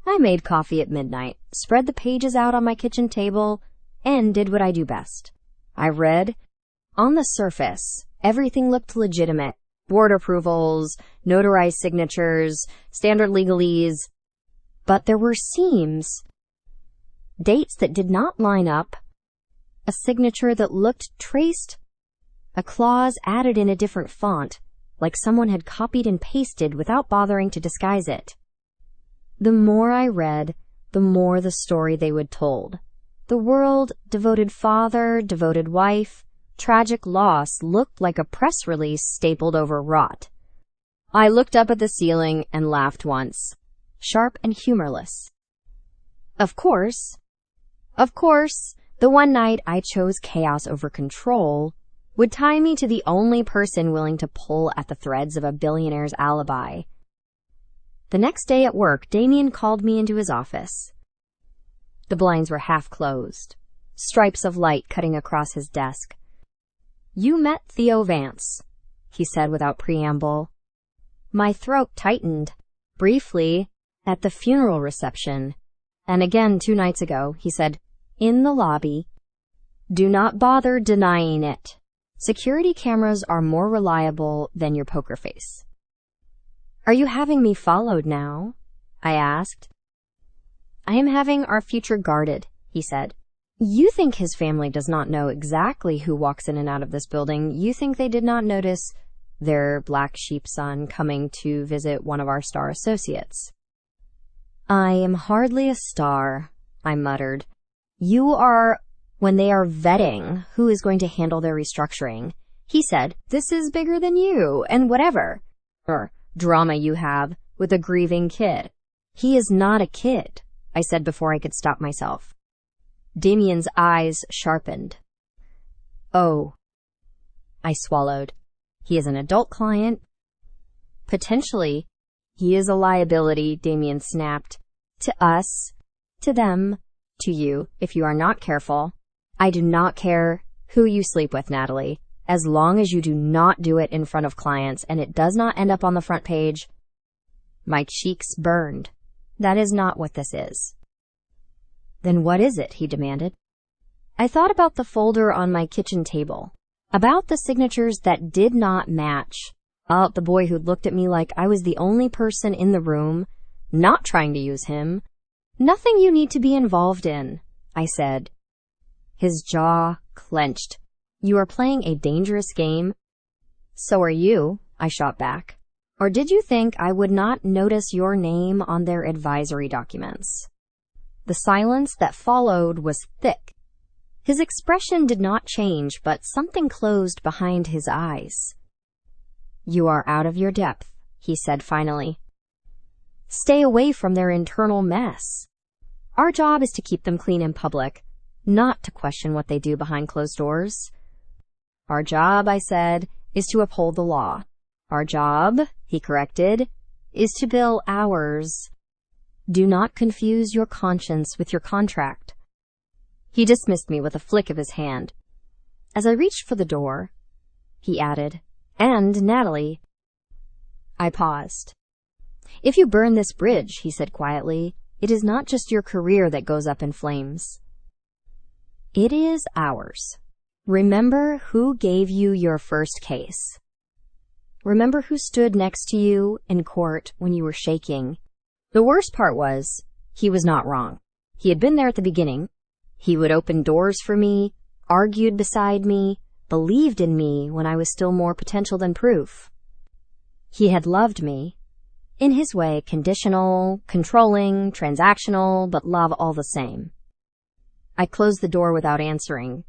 I made coffee at midnight, spread the pages out on my kitchen table, and did what I do best. I read. On the surface, everything looked legitimate. Board approvals, notarized signatures, standard legalese. But there were seams. Dates that did not line up. A signature that looked traced. A clause added in a different font, like someone had copied and pasted without bothering to disguise it. The more I read, the more the story they would told. The world, devoted father, devoted wife, tragic loss looked like a press release stapled over rot. I looked up at the ceiling and laughed once, sharp and humorless. Of course, the one night I chose chaos over control would tie me to the only person willing to pull at the threads of a billionaire's alibi. The next day at work, Damien called me into his office. The blinds were half closed, stripes of light cutting across his desk. "You met Theo Vance," he said without preamble. My throat tightened. Briefly, at the funeral reception, and again 2 nights ago, he said, "In the lobby." Do not bother denying it. Security cameras are more reliable than your poker face. "Are you having me followed now?" I asked. "I am having our future guarded," he said. "You think his family does not know exactly who walks in and out of this building. You think they did not notice their black sheep son coming to visit one of our star associates." "I am hardly a star," I muttered. "You are when they are vetting who is going to handle their restructuring. He said, "This is bigger than you, and whatever drama you have with a grieving kid." "He is not a kid," I said before I could stop myself. Damien's eyes sharpened. "Oh." I swallowed. "He is an adult client." "Potentially." "He is a liability," Damien snapped. "To us, to them, to you, if you are not careful." "I do not care who you sleep with, Natalie, as long as you do not do it in front of clients and it does not end up on the front page." My cheeks burned. "That is not what this is." "Then what is it?" he demanded. I thought about the folder on my kitchen table, about the signatures that did not match, about the boy who looked at me like I was the only person in the room, not trying to use him. "Nothing you need to be involved in," I said. His jaw clenched. "You are playing a dangerous game." "So are you," I shot back. "Or did you think I would not notice your name on their advisory documents?" The silence that followed was thick. His expression did not change, but something closed behind his eyes. "You are out of your depth," he said finally. "Stay away from their internal mess. Our job is to keep them clean in public, not to question what they do behind closed doors." "Our job," I said, "is to uphold the law." "Our job," he corrected, "is to bill hours. Do not confuse your conscience with your contract." He dismissed me with a flick of his hand. As I reached for the door, he added, "And, Natalie." I paused. "If you burn this bridge," he said quietly, "it is not just your career that goes up in flames. It is ours. Remember who gave you your first case. Remember who stood next to you in court when you were shaking. The worst part was, he was not wrong. He had been there at the beginning. He would open doors for me, argued beside me, believed in me when I was still more potential than proof. He had loved me. In his way, conditional, controlling, transactional, but love all the same." I closed the door without answering.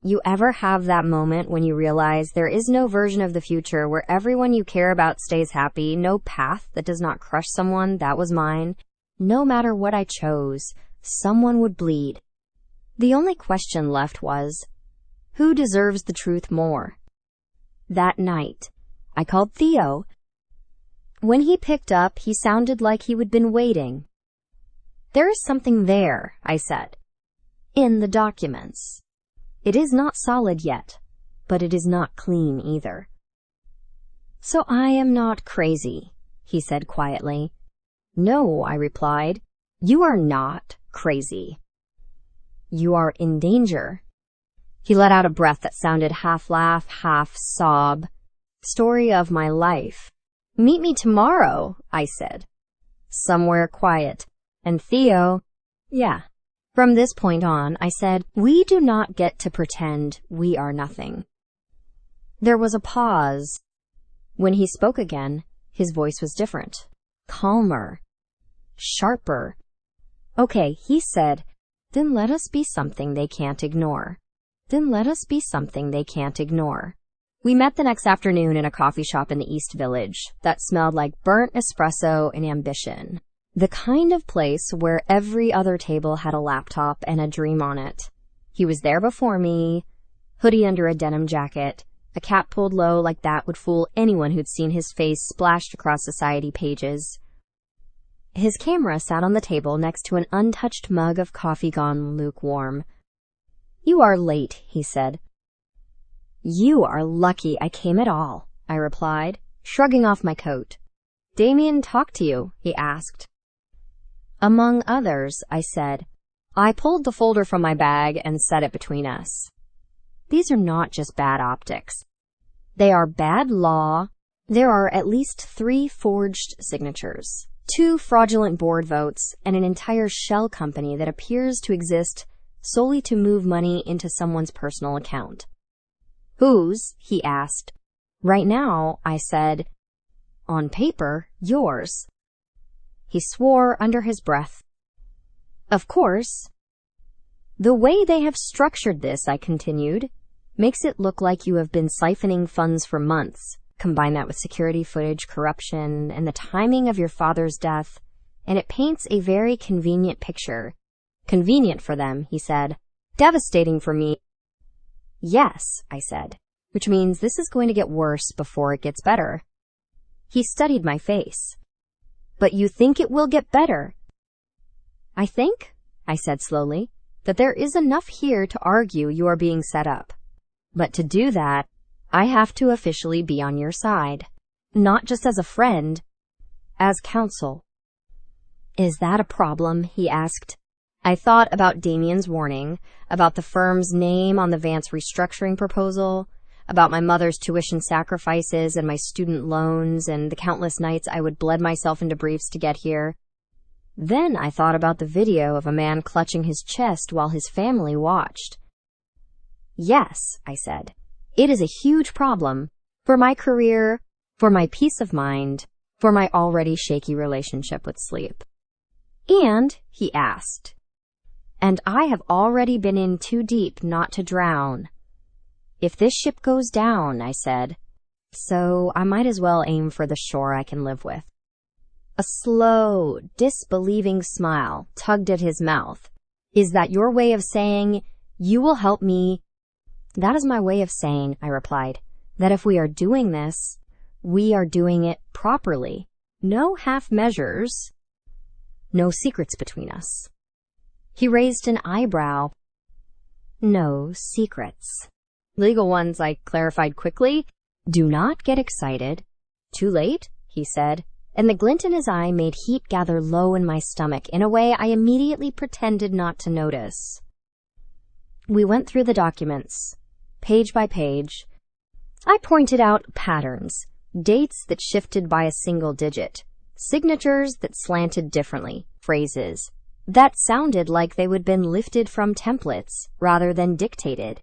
You ever have that moment when you realize there is no version of the future where everyone you care about stays happy, no path that does not crush someone? That was mine. No matter what I chose, someone would bleed. The only question left was, who deserves the truth more? That night, I called Theo. When he picked up, he sounded like he had been waiting. "There is something there," I said. "In the documents. It is not solid yet, but it is not clean either." "So I am not crazy," he said quietly. "No," I replied. "You are not crazy. You are in danger." He let out a breath that sounded half laugh, half sob. "Story of my life." "Meet me tomorrow," I said. "Somewhere quiet. And Theo." "Yeah." From this point on, I said, we do not get to pretend we are nothing. There was a pause. When he spoke again, his voice was different, calmer, sharper. "Okay," he said, "then let us be something they can't ignore. Then let us be something they can't ignore." We met the next afternoon in a coffee shop in the East Village that smelled like burnt espresso and ambition. The kind of place where every other table had a laptop and a dream on it. He was there before me, hoodie under a denim jacket, a cap pulled low like that would fool anyone who'd seen his face splashed across society pages. His camera sat on the table next to an untouched mug of coffee gone lukewarm. "You are late," he said. "You are lucky I came at all," I replied, shrugging off my coat. "Damien talked to you?" he asked. "Among others," I said. I pulled the folder from my bag and set it between us. "These are not just bad optics. They are bad law. There are at least 3 forged signatures, 2 fraudulent board votes, and an entire shell company that appears to exist solely to move money into someone's personal account." "Whose?" he asked. "Right now," I said, "on paper, yours." He swore under his breath. "Of course." "The way they have structured this," I continued, Makes it look like you have been siphoning funds for months. Combine that with security footage, corruption, and the timing of your father's death, and it paints a very convenient picture. Convenient for them, he said. Devastating for me. Yes, I said, which means this is going to get worse before it gets better. He studied my face. But you think it will get better? I think, I said slowly, that there is enough here to argue you are being set up. But to do that, I have to officially be on your side. Not just as a friend, as counsel. Is that a problem? He asked. I thought about Damien's warning, about the firm's name on the Vance restructuring proposal, about my mother's tuition sacrifices and my student loans and the countless nights I would bled myself into briefs to get here. Then I thought about the video of a man clutching his chest while his family watched. Yes, I said, it is a huge problem for my career, for my peace of mind, for my already shaky relationship with sleep. And, he asked, and I have already been in too deep not to drown. If this ship goes down, I said, so I might as well aim for the shore I can live with. A slow, disbelieving smile tugged at his mouth. Is that your way of saying, you will help me? That is my way of saying, I replied, that if we are doing this, we are doing it properly. No half measures. No secrets between us. He raised an eyebrow. No secrets. Legal ones, I clarified quickly. Do not get excited. Too late, he said, and the glint in his eye made heat gather low in my stomach in a way I immediately pretended not to notice. We went through the documents, page by page. I pointed out patterns, dates that shifted by a single digit, signatures that slanted differently, phrases that sounded like they would been lifted from templates rather than dictated.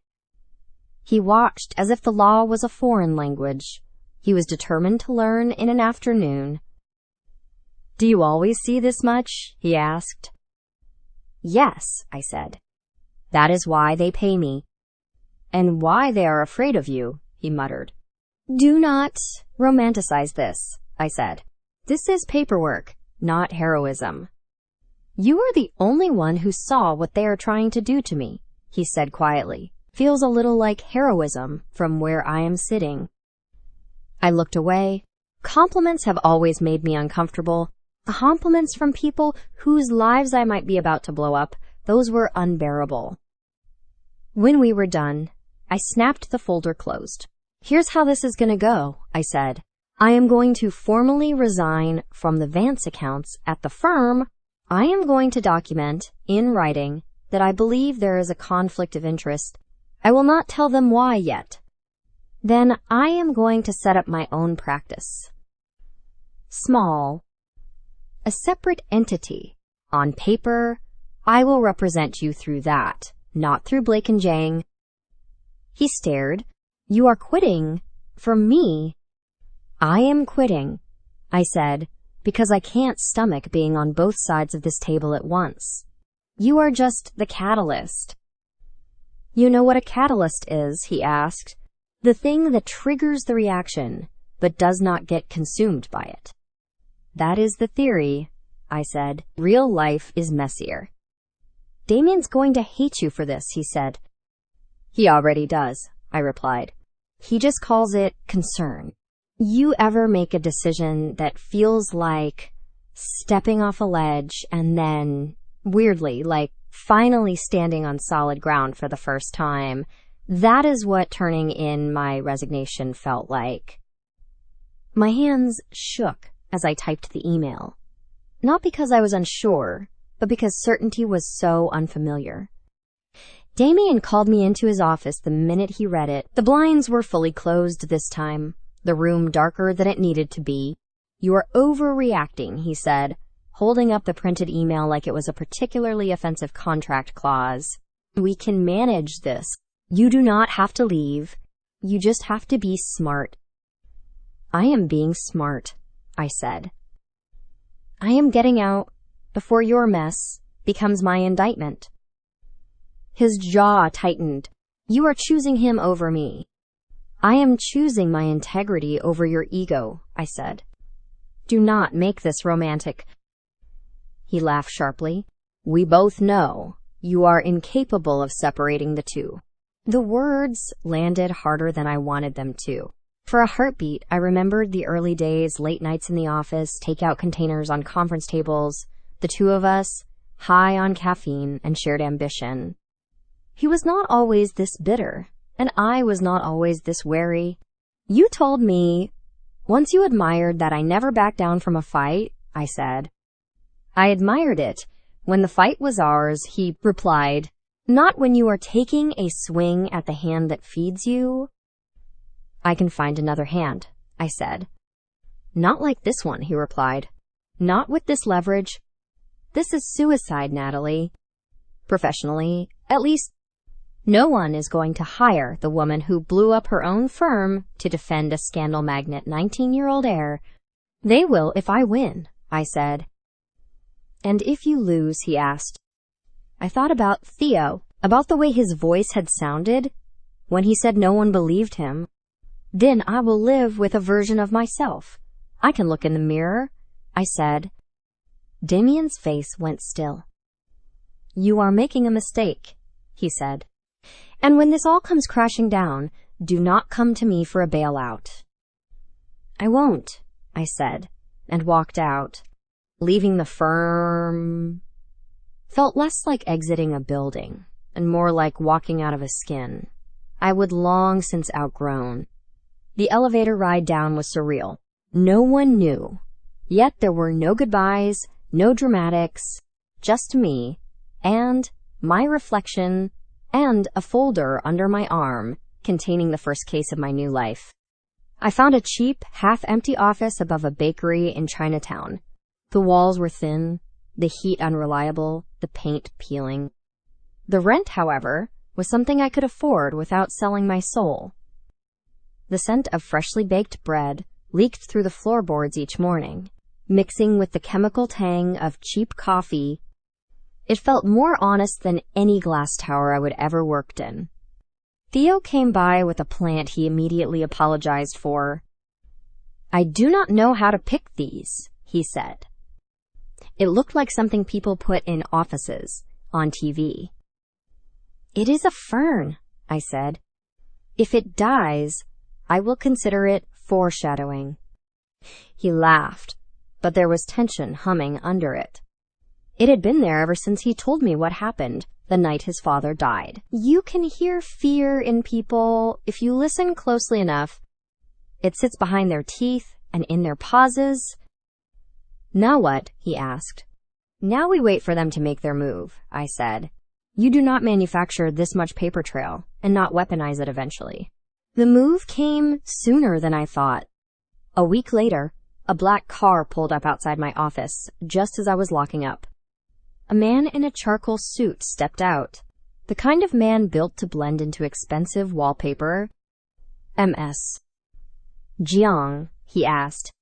He watched as if the law was a foreign language. He was determined to learn in an afternoon. Do you always see this much? He asked. Yes, I said. That is why they pay me. And why they are afraid of you, he muttered. Do not romanticize this, I said. This is paperwork, not heroism. You are the only one who saw what they are trying to do to me, he said quietly. Feels a little like heroism from where I am sitting. I looked away. Compliments have always made me uncomfortable. Compliments from people whose lives I might be about to blow up, those were unbearable. When we were done, I snapped the folder closed. Here's how this is going to go, I said. I am going to formally resign from the Vance accounts at the firm. I am going to document, in writing, that I believe there is a conflict of interest. I will not tell them why yet. Then I am going to set up my own practice. Small. A separate entity. On paper, I will represent you through that, not through Blake and Jang. He stared. You are quitting from me. I am quitting, I said, because I can't stomach being on both sides of this table at once. You are just the catalyst. You know what a catalyst is, he asked. The thing that triggers the reaction, but does not get consumed by it. That is the theory, I said. Real life is messier. Damien's going to hate you for this, he said. He already does, I replied. He just calls it concern. You ever make a decision that feels like stepping off a ledge and then, weirdly, like finally standing on solid ground for the first time? That is what turning in my resignation felt like. My hands shook as I typed the email. Not because I was unsure, but because certainty was so unfamiliar. Damien called me into his office the minute he read it. The blinds were fully closed this time, the room darker than it needed to be. You are overreacting, he said, holding up the printed email like it was a particularly offensive contract clause. We can manage this. You do not have to leave. You just have to be smart. I am being smart, I said. I am getting out before your mess becomes my indictment. His jaw tightened. You are choosing him over me. I am choosing my integrity over your ego, I said. Do not make this romantic. He laughed sharply. We both know you are incapable of separating the two. The words landed harder than I wanted them to. For a heartbeat, I remembered the early days, late nights in the office, takeout containers on conference tables, the two of us, high on caffeine and shared ambition. He was not always this bitter, and I was not always this wary. You told me once you admired that I never backed down from a fight, I said. I admired it. When the fight was ours, he replied, not when you are taking a swing at the hand that feeds you. I can find another hand, I said. Not like this one, he replied. Not with this leverage. This is suicide, Natalie. Professionally, at least, no one is going to hire the woman who blew up her own firm to defend a scandal magnet 19-year-old heir. They will if I win, I said. And if you lose, he asked. I thought about Theo, about the way his voice had sounded when he said no one believed him. Then I will live with a version of myself. I can look in the mirror, I said. Damien's face went still. You are making a mistake, he said. And when this all comes crashing down, do not come to me for a bailout. I won't, I said, and walked out. Leaving the firm felt less like exiting a building and more like walking out of a skin I would long since outgrown. The elevator ride down was surreal. No one knew. Yet there were no goodbyes, no dramatics, just me and my reflection and a folder under my arm containing the first case of my new life. I found a cheap, half-empty office above a bakery in Chinatown. The walls were thin, the heat unreliable, the paint peeling. The rent, however, was something I could afford without selling my soul. The scent of freshly baked bread leaked through the floorboards each morning, mixing with the chemical tang of cheap coffee. It felt more honest than any glass tower I would ever worked in. Theo came by with a plant he immediately apologized for. I do not know how to pick these, he said. It looked like something people put in offices, on TV. It is a fern, I said. If it dies, I will consider it foreshadowing. He laughed, but there was tension humming under it. It had been there ever since he told me what happened the night his father died. You can hear fear in people if you listen closely enough. It sits behind their teeth and in their pauses. Now what? He asked. Now we wait for them to make their move, I said. You do not manufacture this much paper trail and not weaponize it eventually. The move came sooner than I thought. A week later, a black car pulled up outside my office just as I was locking up. A man in a charcoal suit stepped out, the kind of man built to blend into expensive wallpaper. MS. Jiang, he asked.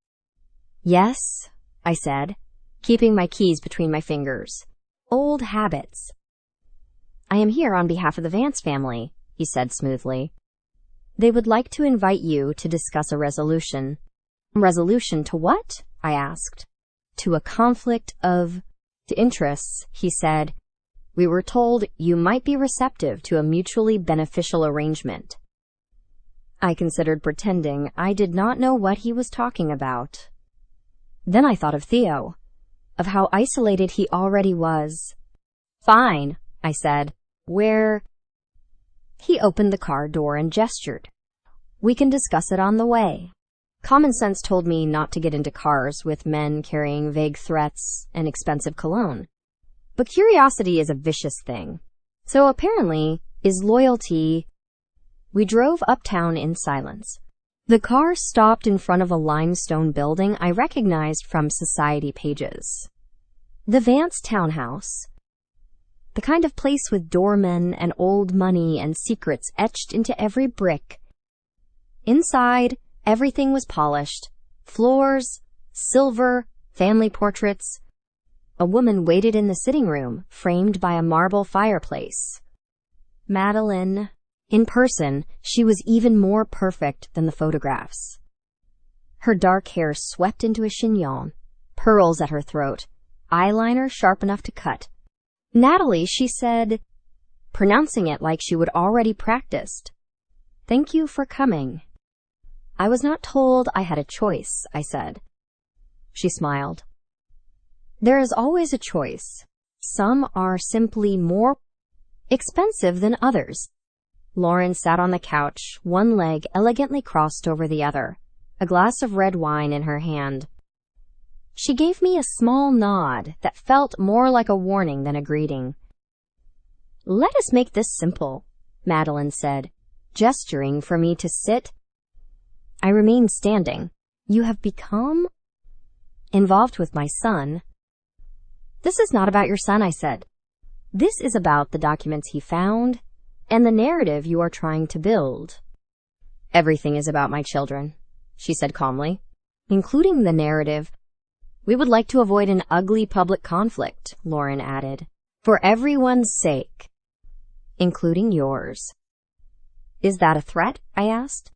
Yes, I said, keeping my keys between my fingers. Old habits. I am here on behalf of the Vance family, he said smoothly. They would like to invite you to discuss a resolution. Resolution to what? I asked. To a conflict of interests, he said. We were told you might be receptive to a mutually beneficial arrangement. I considered pretending I did not know what he was talking about. Then I thought of Theo, of how isolated he already was. Fine, I said. Where? He opened the car door and gestured. We can discuss it on the way. Common sense told me not to get into cars with men carrying vague threats and expensive cologne. But curiosity is a vicious thing. So apparently is loyalty. We drove uptown in silence. The car stopped in front of a limestone building I recognized from society pages. The Vance townhouse. The kind of place with doormen and old money and secrets etched into every brick. Inside, everything was polished. Floors, silver, family portraits. A woman waited in the sitting room, framed by a marble fireplace. Madeline, In person, she was even more perfect than the photographs. Her dark hair swept into a chignon, pearls at her throat, eyeliner sharp enough to cut. "Natalie," she said, pronouncing it like she would already practiced. "Thank you for coming." "I was not told I had a choice," I said. She smiled. "There is always a choice. Some are simply more expensive than others." Lauren sat on the couch, one leg elegantly crossed over the other, a glass of red wine in her hand. She gave me a small nod that felt more like a warning than a greeting. "Let us make this simple," Madeline said, gesturing for me to sit. I remained standing. "You have become involved with my son." "This is not about your son," I said. "This is about the documents he found and the narrative you are trying to build." "Everything is about my children," she said calmly, "including the narrative." "We would like to avoid an ugly public conflict," Lauren added, "for everyone's sake, including yours." "Is that a threat?" I asked.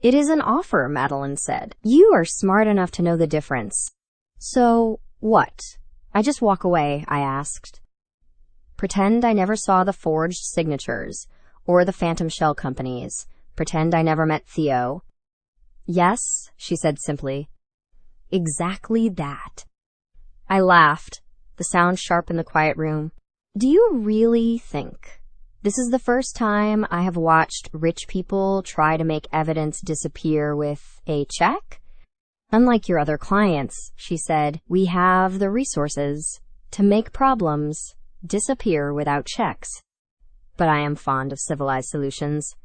"It is an offer," Madeline said. "You are smart enough to know the difference." "So, what? I just walk away?" I asked. "Pretend I never saw the forged signatures or the phantom shell companies. Pretend I never met Theo." "Yes," she said simply. "Exactly that." I laughed, the sound sharp in the quiet room. "Do you really think this is the first time I have watched rich people try to make evidence disappear with a check? Unlike your other clients," she said, "we have the resources to make problems disappear without checks. But I am fond of civilized solutions."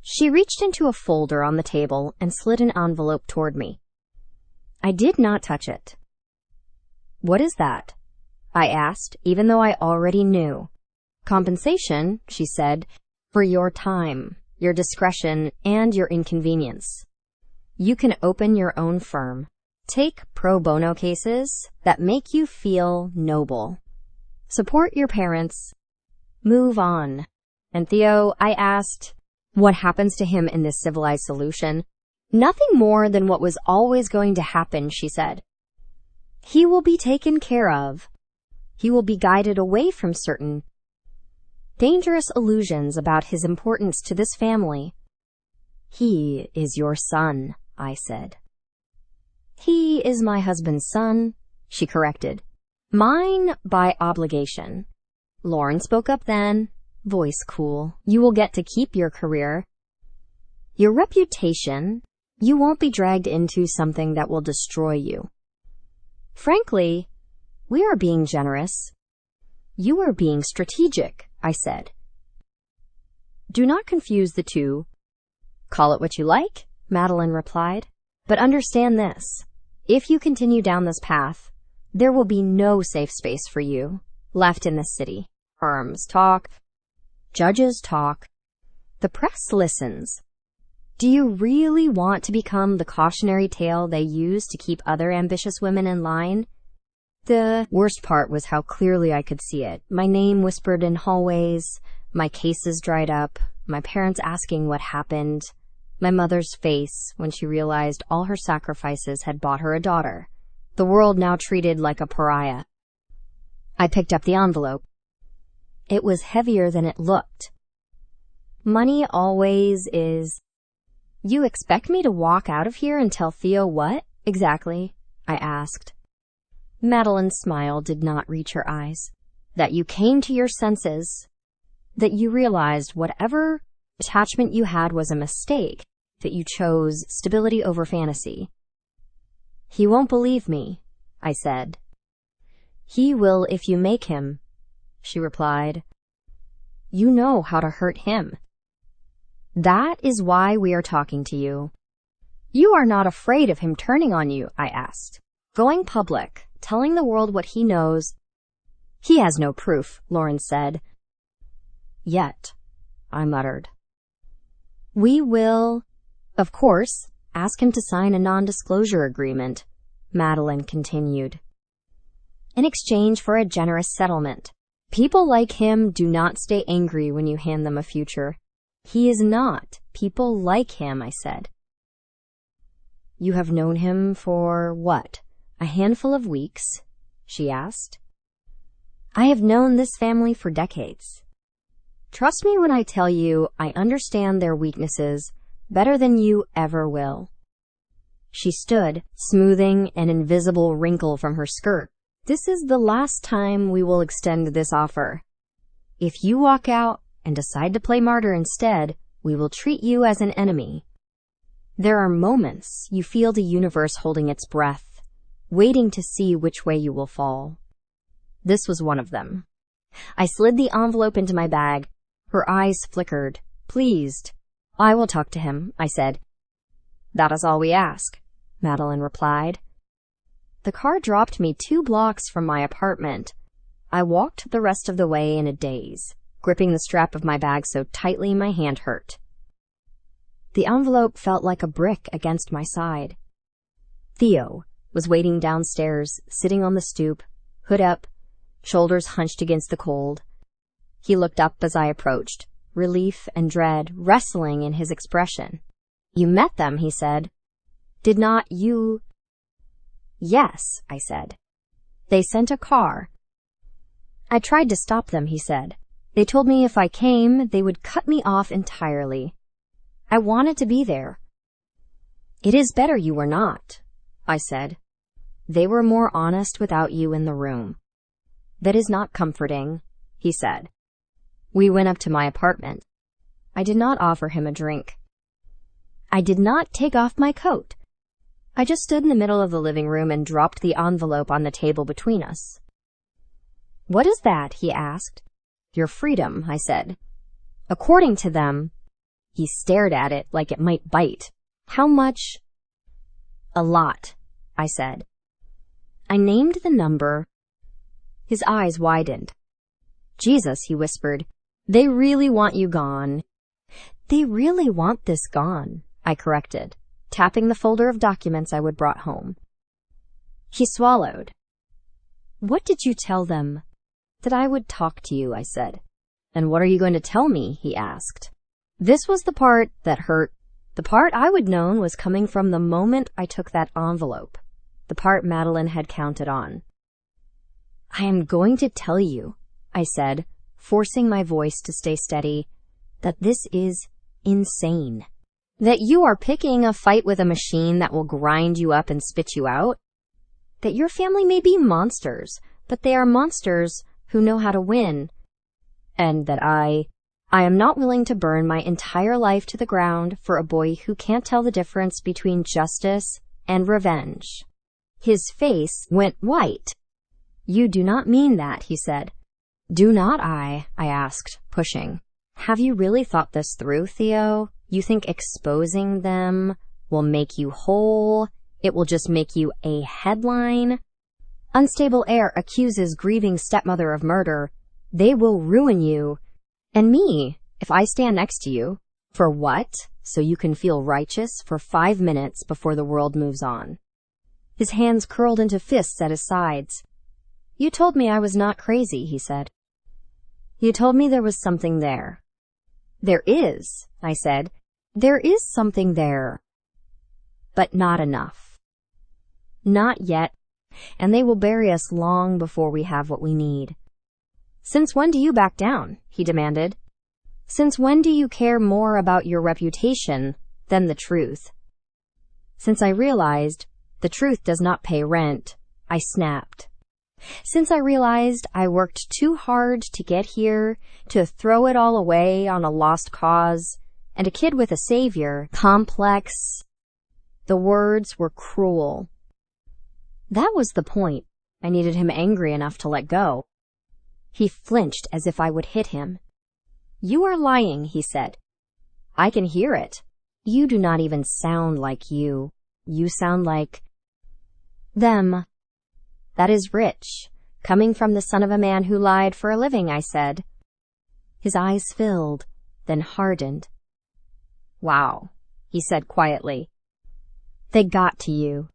She reached into a folder on the table and slid an envelope toward me. I did not touch it. "What is that?" I asked, even though I already knew. "Compensation," she said, "for your time, your discretion, and your inconvenience. You can open your own firm. Take pro bono cases that make you feel noble. Support your parents. Move on." "And Theo," I asked, "what happens to him in this civilized solution?" "Nothing more than what was always going to happen," she said. "He will be taken care of. He will be guided away from certain dangerous illusions about his importance to this family." "He is your son," I said. "He is my husband's son," she corrected. "Mine by obligation." Lauren spoke up then, voice cool. "You will get to keep your career, your reputation. You won't be dragged into something that will destroy you. Frankly, we are being generous." "You are being strategic," I said. "Do not confuse the two." "Call it what you like," Madeline replied. "But understand this. If you continue down this path, there will be no safe space for you left in this city. Firms talk. Judges talk. The press listens. Do you really want to become the cautionary tale they use to keep other ambitious women in line?" The worst part was how clearly I could see it. My name whispered in hallways, my cases dried up, my parents asking what happened, my mother's face when she realized all her sacrifices had bought her a daughter, the world now treated like a pariah. I picked up the envelope. It was heavier than it looked. "Money always is." "You expect me to walk out of here and tell Theo what, exactly?" I asked. Madeline's smile did not reach her eyes. "That you came to your senses, that you realized whatever attachment you had was a mistake, that you chose stability over fantasy." "He won't believe me," I said. "He will if you make him," she replied. "You know how to hurt him. That is why we are talking to you." "You are not afraid of him turning on you?" I asked. "Going public, telling the world what he knows." "He has no proof," Lauren said. "Yet," I muttered. "We will, of course, ask him to sign a non-disclosure agreement," Madeline continued, "in exchange for a generous settlement. People like him do not stay angry when you hand them a future. He is not. People like him, I said. You have known him for what? A handful of weeks? She asked. I have known this family for decades. Trust me when I tell you I understand their weaknesses better than you ever will. She stood, smoothing an invisible wrinkle from her skirt. This is the last time we will extend this offer. If you walk out and decide to play martyr instead, we will treat you as an enemy. There are moments you feel the universe holding its breath, waiting to see which way you will fall. This was one of them. I slid the envelope into my bag. Her eyes flickered, pleased. I will talk to him, I said. That is all we ask, Madeline replied. The car dropped me 2 blocks from my apartment. I walked the rest of the way in a daze, gripping the strap of my bag so tightly my hand hurt. The envelope felt like a brick against my side. Theo was waiting downstairs, sitting on the stoop, hood up, shoulders hunched against the cold. He looked up as I approached, relief and dread wrestling in his expression. You met them, he said. Did not you? Yes, I said. They sent a car. I tried to stop them, he said. They told me if I came, they would cut me off entirely. I wanted to be there. It is better you were not, I said. They were more honest without you in the room. That is not comforting, he said. We went up to my apartment. I did not offer him a drink. I did not take off my coat. I just stood in the middle of the living room and dropped the envelope on the table between us. What is that? He asked. Your freedom, I said. According to them, he stared at it like it might bite. How much? A lot, I said. I named the number. His eyes widened. Jesus, he whispered. They really want you gone. They really want this gone, I corrected, tapping the folder of documents I would brought home. He swallowed. What did you tell them? That I would talk to you, I said. And what are you going to tell me? He asked. This was the part that hurt. The part I would known was coming from the moment I took that envelope, the part Madeline had counted on. I am going to tell you, I said, forcing my voice to stay steady, that this is insane. That you are picking a fight with a machine that will grind you up and spit you out. That your family may be monsters, but they are monsters who know how to win. And that I am not willing to burn my entire life to the ground for a boy who can't tell the difference between justice and revenge. His face went white. You do not mean that, he said. Do not I asked, pushing. Have you really thought this through, Theo? You think exposing them will make you whole? It will just make you a headline? Unstable heir accuses grieving stepmother of murder. They will ruin you. And me, if I stand next to you. For what? So you can feel righteous for 5 minutes before the world moves on. His hands curled into fists at his sides. You told me I was not crazy, he said. You told me there was something there. There is, I said. There is something there. But not enough. Not yet, and they will bury us long before we have what we need. Since when do you back down? He demanded. Since when do you care more about your reputation than the truth? Since I realized the truth does not pay rent, I snapped. Since I realized I worked too hard to get here, to throw it all away on a lost cause, and a kid with a savior, complex. The words were cruel. That was the point. I needed him angry enough to let go. He flinched as if I would hit him. You are lying, he said. I can hear it. You do not even sound like you. You sound like them. That is rich, coming from the son of a man who lied for a living, I said. His eyes filled, then hardened. Wow, he said quietly. They got to you.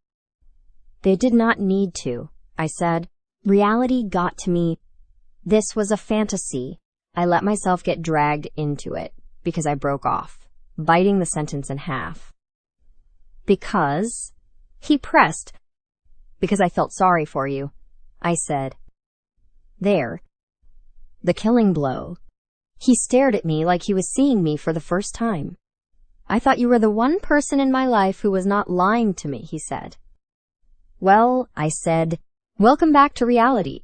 They did not need to, I said. Reality got to me. This was a fantasy. I let myself get dragged into it because I broke off, biting the sentence in half. Because, he pressed, because I felt sorry for you, I said. There. The killing blow. He stared at me like he was seeing me for the first time. I thought you were the one person in my life who was not lying to me, he said. Well, I said, welcome back to reality.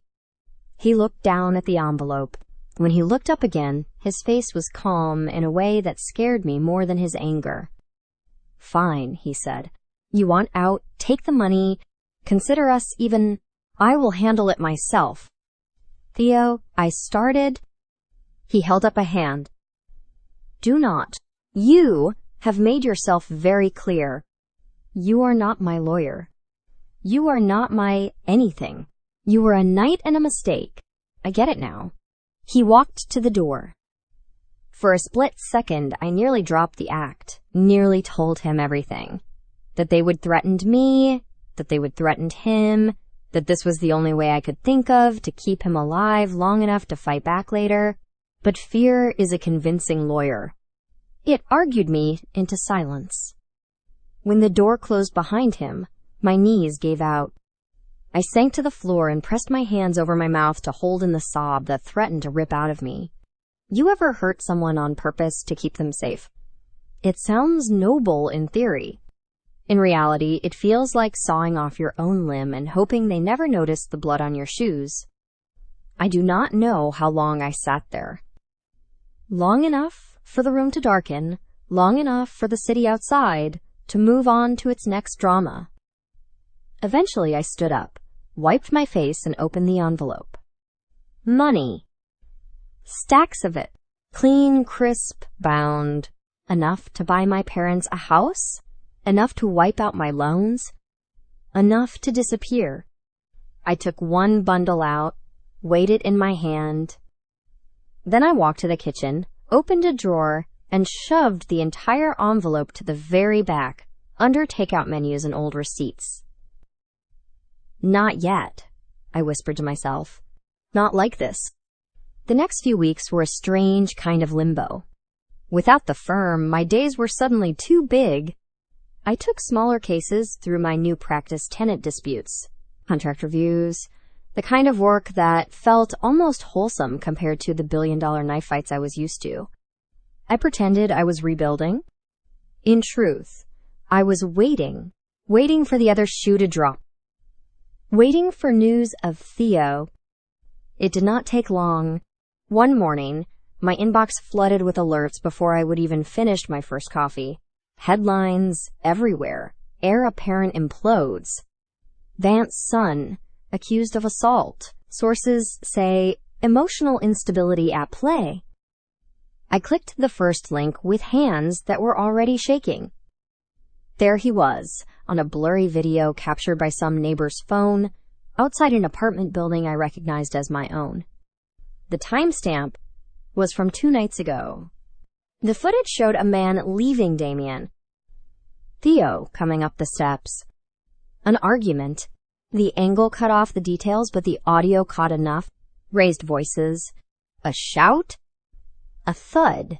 He looked down at the envelope. When he looked up again, his face was calm in a way that scared me more than his anger. Fine, he said. You want out, take the money, consider us even, I will handle it myself. Theo, I started. He held up a hand. Do not. You have made yourself very clear. You are not my lawyer. You are not my anything. You were a knight and a mistake. I get it now. He walked to the door. For a split second, I nearly dropped the act, nearly told him everything. That they would threaten me, that they would threaten him, that this was the only way I could think of to keep him alive long enough to fight back later. But fear is a convincing lawyer. It argued me into silence. When the door closed behind him, my knees gave out. I sank to the floor and pressed my hands over my mouth to hold in the sob that threatened to rip out of me. You ever hurt someone on purpose to keep them safe? It sounds noble in theory. In reality, it feels like sawing off your own limb and hoping they never notice the blood on your shoes. I do not know how long I sat there. Long enough for the room to darken, long enough for the city outside to move on to its next drama. Eventually I stood up, wiped my face, and opened the envelope. Money. Stacks of it. Clean, crisp, bound. Enough to buy my parents a house? Enough to wipe out my loans? Enough to disappear. I took one bundle out, weighed it in my hand. Then I walked to the kitchen, opened a drawer, and shoved the entire envelope to the very back, under takeout menus and old receipts. Not yet, I whispered to myself. Not like this. The next few weeks were a strange kind of limbo. Without the firm, my days were suddenly too big. I took smaller cases through my new practice tenant disputes, contract reviews, the kind of work that felt almost wholesome compared to the billion-dollar knife fights I was used to. I pretended I was rebuilding. In truth, I was waiting for the other shoe to drop. Waiting for news of Theo. It did not take long. One morning, my inbox flooded with alerts before I would even finish my first coffee. Headlines everywhere. Heir apparent implodes. Vance's son accused of assault. Sources say emotional instability at play. I clicked the first link with hands that were already shaking. There he was, on a blurry video captured by some neighbor's phone, outside an apartment building I recognized as my own. The timestamp was from 2 nights ago. The footage showed a man leaving Damien. Theo coming up the steps. An argument. The angle cut off the details, but the audio caught enough. Raised voices. A shout? A thud.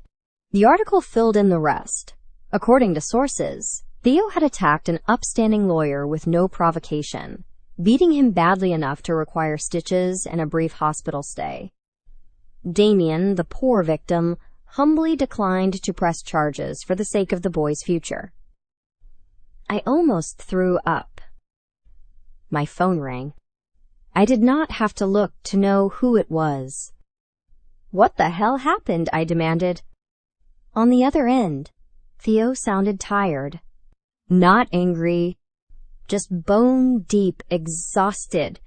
The article filled in the rest. According to sources, Theo had attacked an upstanding lawyer with no provocation, beating him badly enough to require stitches and a brief hospital stay. Damien, the poor victim, humbly declined to press charges for the sake of the boy's future. I almost threw up. My phone rang. I did not have to look to know who it was. What the hell happened? I demanded. On the other end, Theo sounded tired. Not angry, just bone-deep exhausted.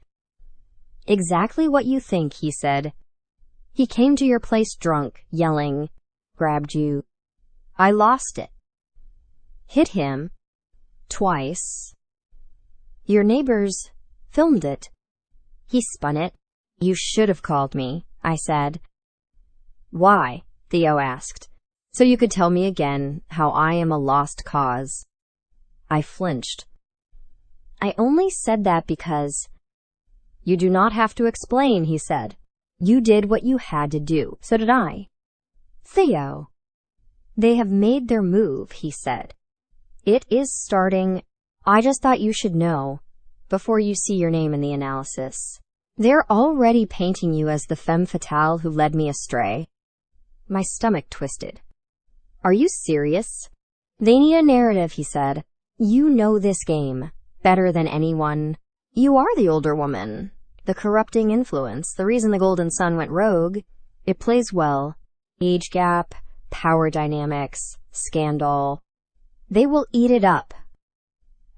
Exactly what you think, he said. He came to your place drunk, yelling, grabbed you. I lost it. Hit him. Twice. Your neighbors filmed it. He spun it. You should have called me, I said. Why? Theo asked. So you could tell me again how I am a lost cause. I flinched. I only said that because... You do not have to explain, he said. You did what you had to do. So did I. Theo. They have made their move, he said. It is starting. I just thought you should know before you see your name in the analysis. They're already painting you as the femme fatale who led me astray. My stomach twisted. Are you serious? They need a narrative, he said. You know this game better than anyone. You are the older woman, the corrupting influence, the reason the Golden Sun went rogue. It plays well. Age gap, power dynamics, scandal. They will eat it up.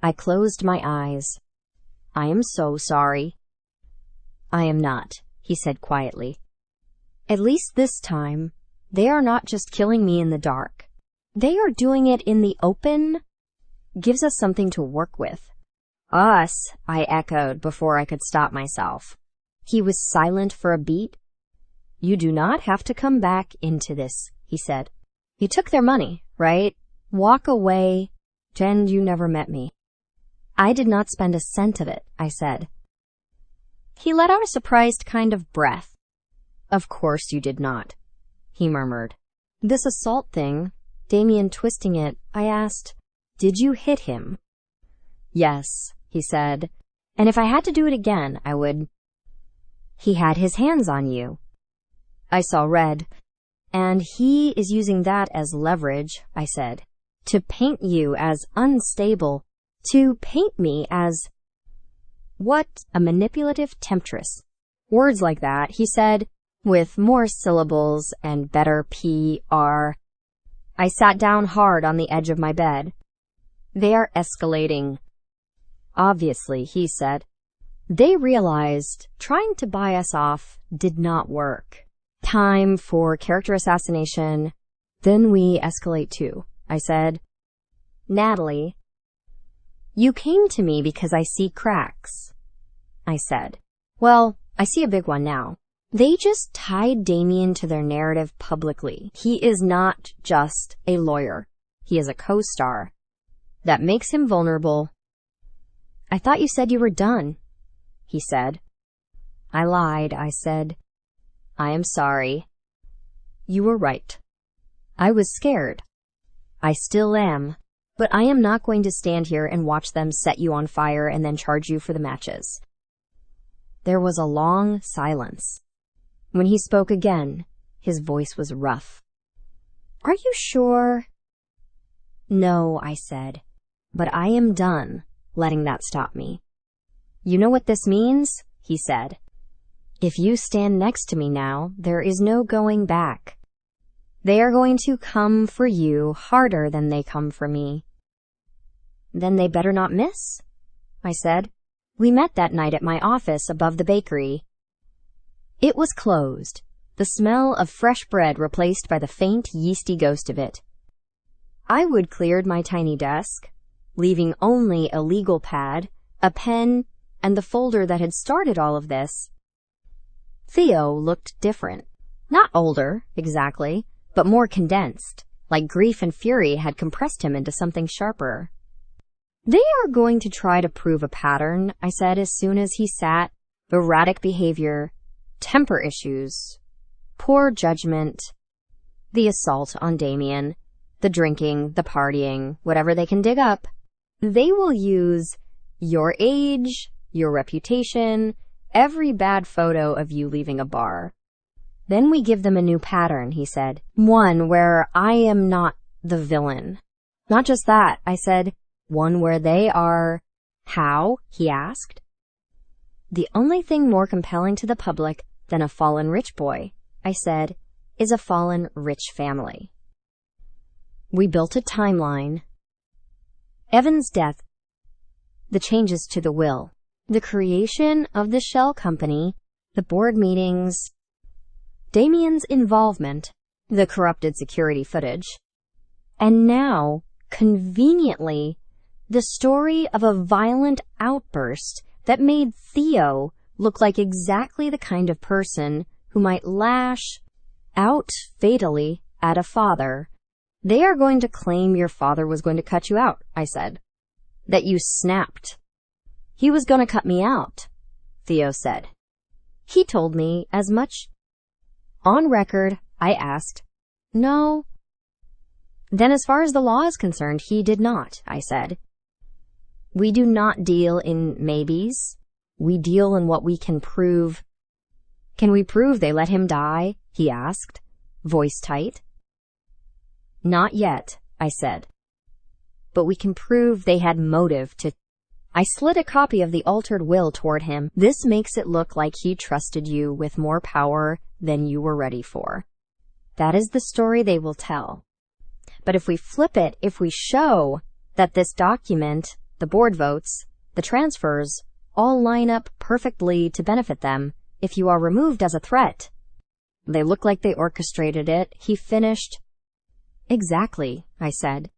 I closed my eyes. I am so sorry. I am not, he said quietly. At least this time, they are not just killing me in the dark. They are doing it in the open. Gives us something to work with. Us, I echoed before I could stop myself. He was silent for a beat. You do not have to come back into this, he said. You took their money, right? Walk away, pretend you never met me. I did not spend a cent of it, I said. He let out a surprised kind of breath. Of course you did not, he murmured. This assault thing, Damien twisting it, I asked, did you hit him? Yes, he said, and if I had to do it again, I would. He had his hands on you. I saw red, and he is using that as leverage, I said, to paint you as unstable, to paint me as... What a manipulative temptress. Words like that, he said, with more syllables and better PR. I sat down hard on the edge of my bed. They are escalating. Obviously, he said. They realized trying to buy us off did not work. Time for character assassination. Then we escalate too, I said. Natalie. You came to me because I see cracks, I said. Well, I see a big one now. They just tied Damien to their narrative publicly. He is not just a lawyer. He is a co-star. That makes him vulnerable. I thought you said you were done, he said. I lied, I said. I am sorry. You were right. I was scared. I still am. But I am not going to stand here and watch them set you on fire and then charge you for the matches. There was a long silence. When he spoke again, his voice was rough. Are you sure? No, I said, but I am done letting that stop me. You know what this means? He said. If you stand next to me now, there is no going back. They are going to come for you harder than they come for me. Then they better not miss, I said. We met that night at my office above the bakery. It was closed, the smell of fresh bread replaced by the faint, yeasty ghost of it. I would cleared my tiny desk, leaving only a legal pad, a pen, and the folder that had started all of this. Theo looked different. Not older, exactly, but more condensed, like grief and fury had compressed him into something sharper. They are going to try to prove a pattern, I said as soon as he sat. Erratic behavior, temper issues, poor judgment, the assault on Damien, the drinking, the partying, whatever they can dig up. They will use your age, your reputation, every bad photo of you leaving a bar. Then we give them a new pattern, he said. One where I am not the villain. Not just that, I said. One where they are... How? He asked. The only thing more compelling to the public than a fallen rich boy, I said, is a fallen rich family. We built a timeline. Evan's death, the changes to the will, the creation of the shell company, the board meetings, Damien's involvement, the corrupted security footage, and now, conveniently, the story of a violent outburst that made Theo look like exactly the kind of person who might lash out fatally at a father. They are going to claim your father was going to cut you out, I said. That you snapped. He was going to cut me out, Theo said. He told me as much. On record, I asked. No. Then as far as the law is concerned, he did not, I said. We do not deal in maybes. We deal in what we can prove. Can we prove they let him die? He asked, voice tight. Not yet, I said. But we can prove they had motive to. I slid a copy of the altered will toward him. This makes it look like he trusted you with more power than you were ready for. That is the story they will tell. But if we flip it, if we show that this document, the board votes, the transfers, all line up perfectly to benefit them, if you are removed as a threat. They look like they orchestrated it, he finished. Exactly, I said.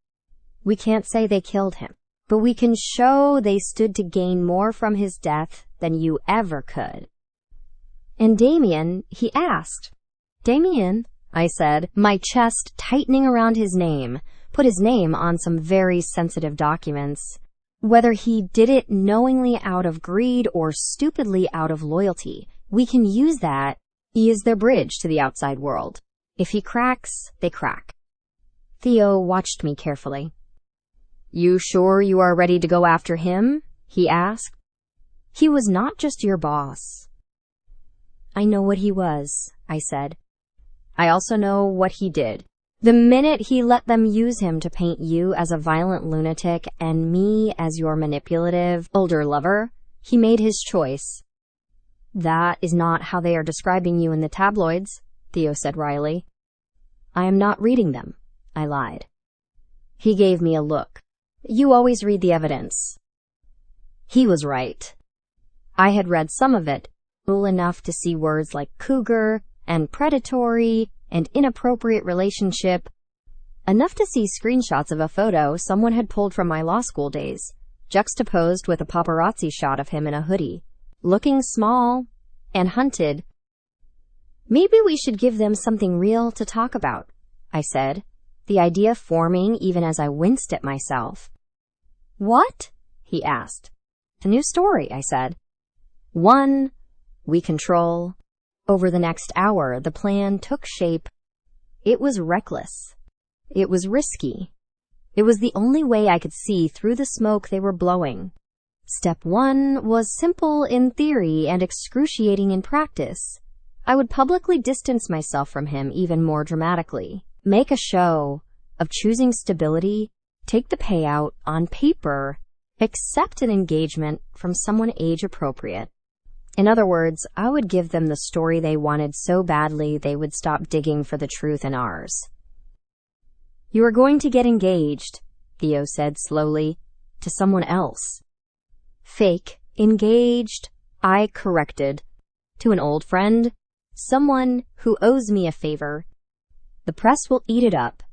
We can't say they killed him, but we can show they stood to gain more from his death than you ever could. And Damien, he asked. Damien, I said, my chest tightening around his name, put his name on some very sensitive documents. Whether he did it knowingly out of greed or stupidly out of loyalty, we can use that. He is their bridge to the outside world. If he cracks, they crack. Theo watched me carefully. You sure you are ready to go after him? He asked. He was not just your boss. I know what he was, I said. I also know what he did. The minute he let them use him to paint you as a violent lunatic and me as your manipulative, older lover, he made his choice. That is not how they are describing you in the tabloids, Theo said wryly. I am not reading them, I lied. He gave me a look. You always read the evidence. He was right. I had read some of it, well enough to see words like cougar and predatory and inappropriate relationship, enough to see screenshots of a photo someone had pulled from my law school days, juxtaposed with a paparazzi shot of him in a hoodie, looking small and hunted. Maybe we should give them something real to talk about, I said, the idea forming even as I winced at myself. What? He asked. A new story, I said. One we control. Over the next hour, the plan took shape. It was reckless. It was risky. It was the only way I could see through the smoke they were blowing. Step 1 was simple in theory and excruciating in practice. I would publicly distance myself from him even more dramatically. Make a show of choosing stability, take the payout on paper, accept an engagement from someone age-appropriate. In other words, I would give them the story they wanted so badly they would stop digging for the truth in ours. You are going to get engaged, Theo said slowly, to someone else. Fake, engaged, I corrected. To an old friend, someone who owes me a favor. The press will eat it up.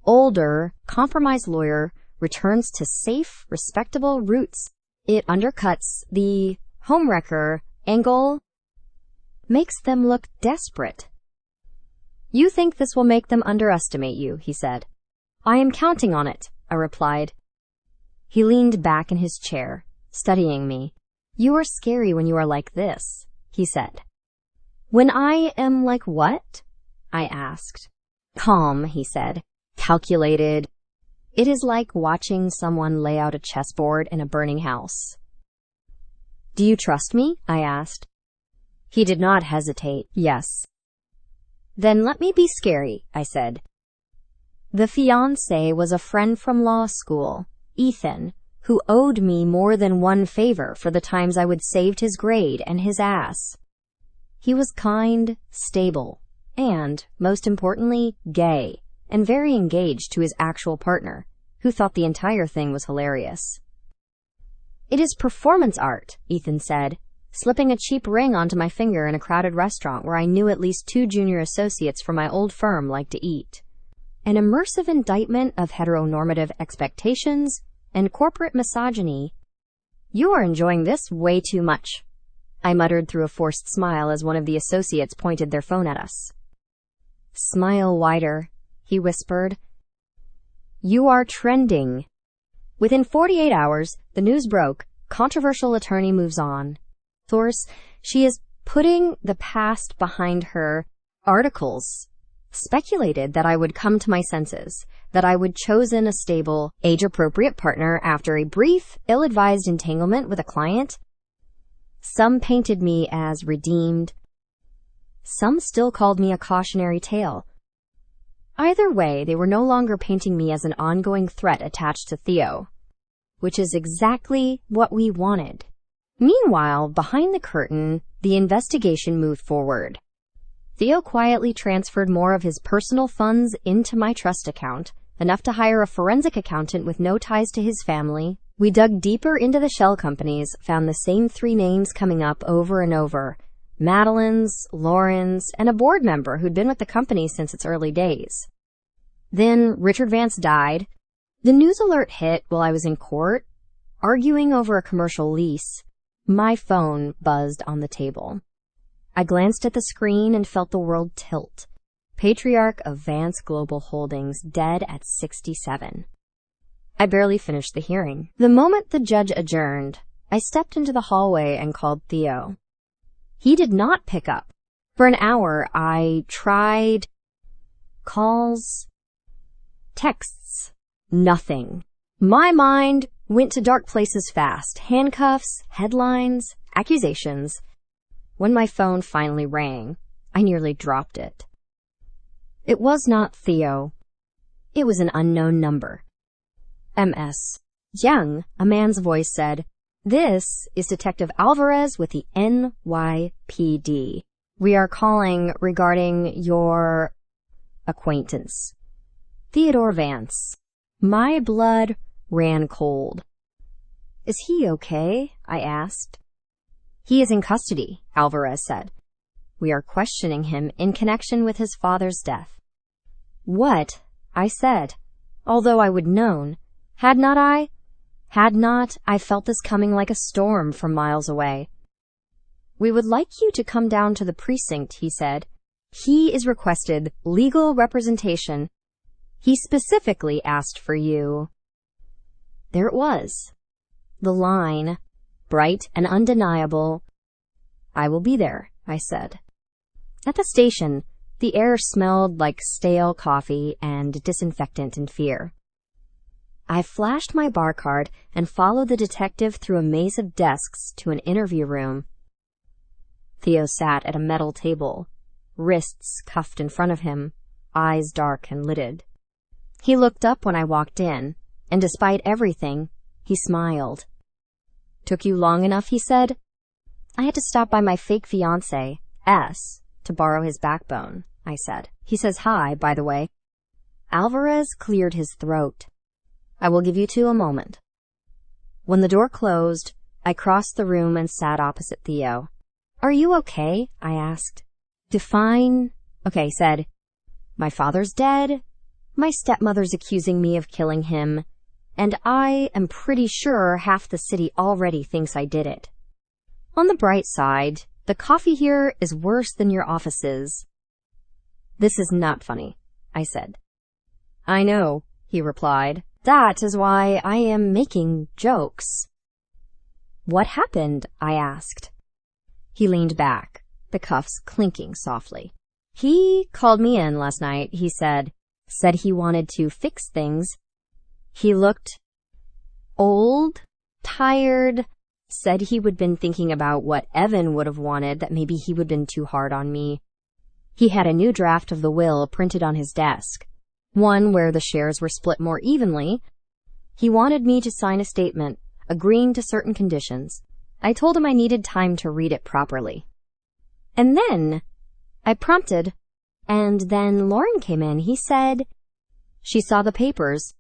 Older, compromised lawyer returns to safe, respectable roots. It undercuts the homewrecker angle, makes them look desperate. You think this will make them underestimate you, he said. I am counting on it, I replied. He leaned back in his chair, studying me. You are scary when you are like this, he said. When I am like what? I asked. Calm, he said. Calculated. It is like watching someone lay out a chessboard in a burning house. Do you trust me? I asked. He did not hesitate. Yes. Then let me be scary, I said. The fiancé was a friend from law school, Ethan, who owed me more than one favor for the times I would saved his grade and his ass. He was kind, stable, and, most importantly, gay, and very engaged to his actual partner, who thought the entire thing was hilarious. It is performance art, Ethan said, slipping a cheap ring onto my finger in a crowded restaurant where I knew at least 2 junior associates from my old firm liked to eat. An immersive indictment of heteronormative expectations and corporate misogyny. You are enjoying this way too much, I muttered through a forced smile as one of the associates pointed their phone at us. Smile wider, he whispered. You are trending. Within 48 hours, the news broke. Controversial attorney moves on. Source, she is putting the past behind her. Articles speculated that I would come to my senses, that I would chosen a stable, age-appropriate partner after a brief, ill-advised entanglement with a client. Some painted me as redeemed. Some still called me a cautionary tale. Either way, they were no longer painting me as an ongoing threat attached to Theo, which is exactly what we wanted. Meanwhile, behind the curtain, the investigation moved forward. Theo quietly transferred more of his personal funds into my trust account, enough to hire a forensic accountant with no ties to his family. We dug deeper into the shell companies, found the same 3 names coming up over and over: Madeline's, Lauren's, and a board member who'd been with the company since its early days. Then Richard Vance died. The news alert hit while I was in court, arguing over a commercial lease. My phone buzzed on the table. I glanced at the screen and felt the world tilt. Patriarch of Vance Global Holdings, dead at 67. I barely finished the hearing. The moment the judge adjourned, I stepped into the hallway and called Theo. He did not pick up. For an hour, I tried calls, texts, nothing. My mind went to dark places fast. Handcuffs, headlines, accusations. When my phone finally rang, I nearly dropped it. It was not Theo. It was an unknown number. MS. Young, a man's voice said, "This is Detective Alvarez with the NYPD. We are calling regarding your acquaintance, Theodore Vance." My blood ran cold. "Is he okay?" I asked. "He is in custody," Alvarez said. "We are questioning him in connection with his father's death." "What?" I said, although I would known. Had not I felt this coming like a storm from miles away. "We would like you to come down to the precinct," he said. "He is requested legal representation. He specifically asked for you." There it was. The line, bright and undeniable. "I will be there," I said. At the station, the air smelled like stale coffee and disinfectant and fear. I flashed my bar card and followed the detective through a maze of desks to an interview room. Theo sat at a metal table, wrists cuffed in front of him, eyes dark and lidded. He looked up when I walked in, and despite everything, he smiled. "Took you long enough," he said. "I had to stop by my fake fiancé, S, to borrow his backbone," I said. "He says hi, by the way." Alvarez cleared his throat. "I will give you 2 a moment." When the door closed, I crossed the room and sat opposite Theo. "Are you okay?" I asked. "Define." "Okay," he said. "My father's dead. My stepmother's accusing me of killing him. And I am pretty sure half the city already thinks I did it. On the bright side, the coffee here is worse than your offices." "This is not funny," I said. "I know," he replied. "That is why I am making jokes." "What happened?" I asked. He leaned back, the cuffs clinking softly. "He called me in last night," he said. "Said he wanted to fix things. He looked old, tired, said he would been thinking about what Evan would have wanted, that maybe he would been too hard on me. He had a new draft of the will printed on his desk, one where the shares were split more evenly. He wanted me to sign a statement, agreeing to certain conditions. I told him I needed time to read it properly. And then I prompted, and then Lauren came in. He said she saw the papers.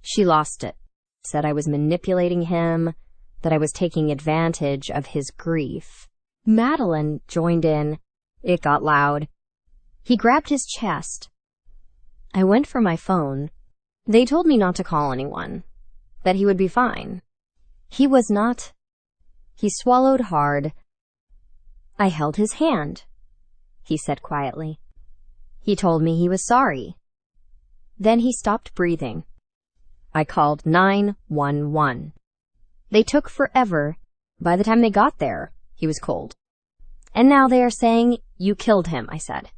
She lost it, said I was manipulating him, that I was taking advantage of his grief. Madeline joined in. It got loud. He grabbed his chest. I went for my phone. They told me not to call anyone, that he would be fine. He was not. He swallowed hard. I held his hand, he said quietly. He told me he was sorry. Then he stopped breathing. I called 911. They took forever. By the time they got there, he was cold. And now they are saying you killed him, I said.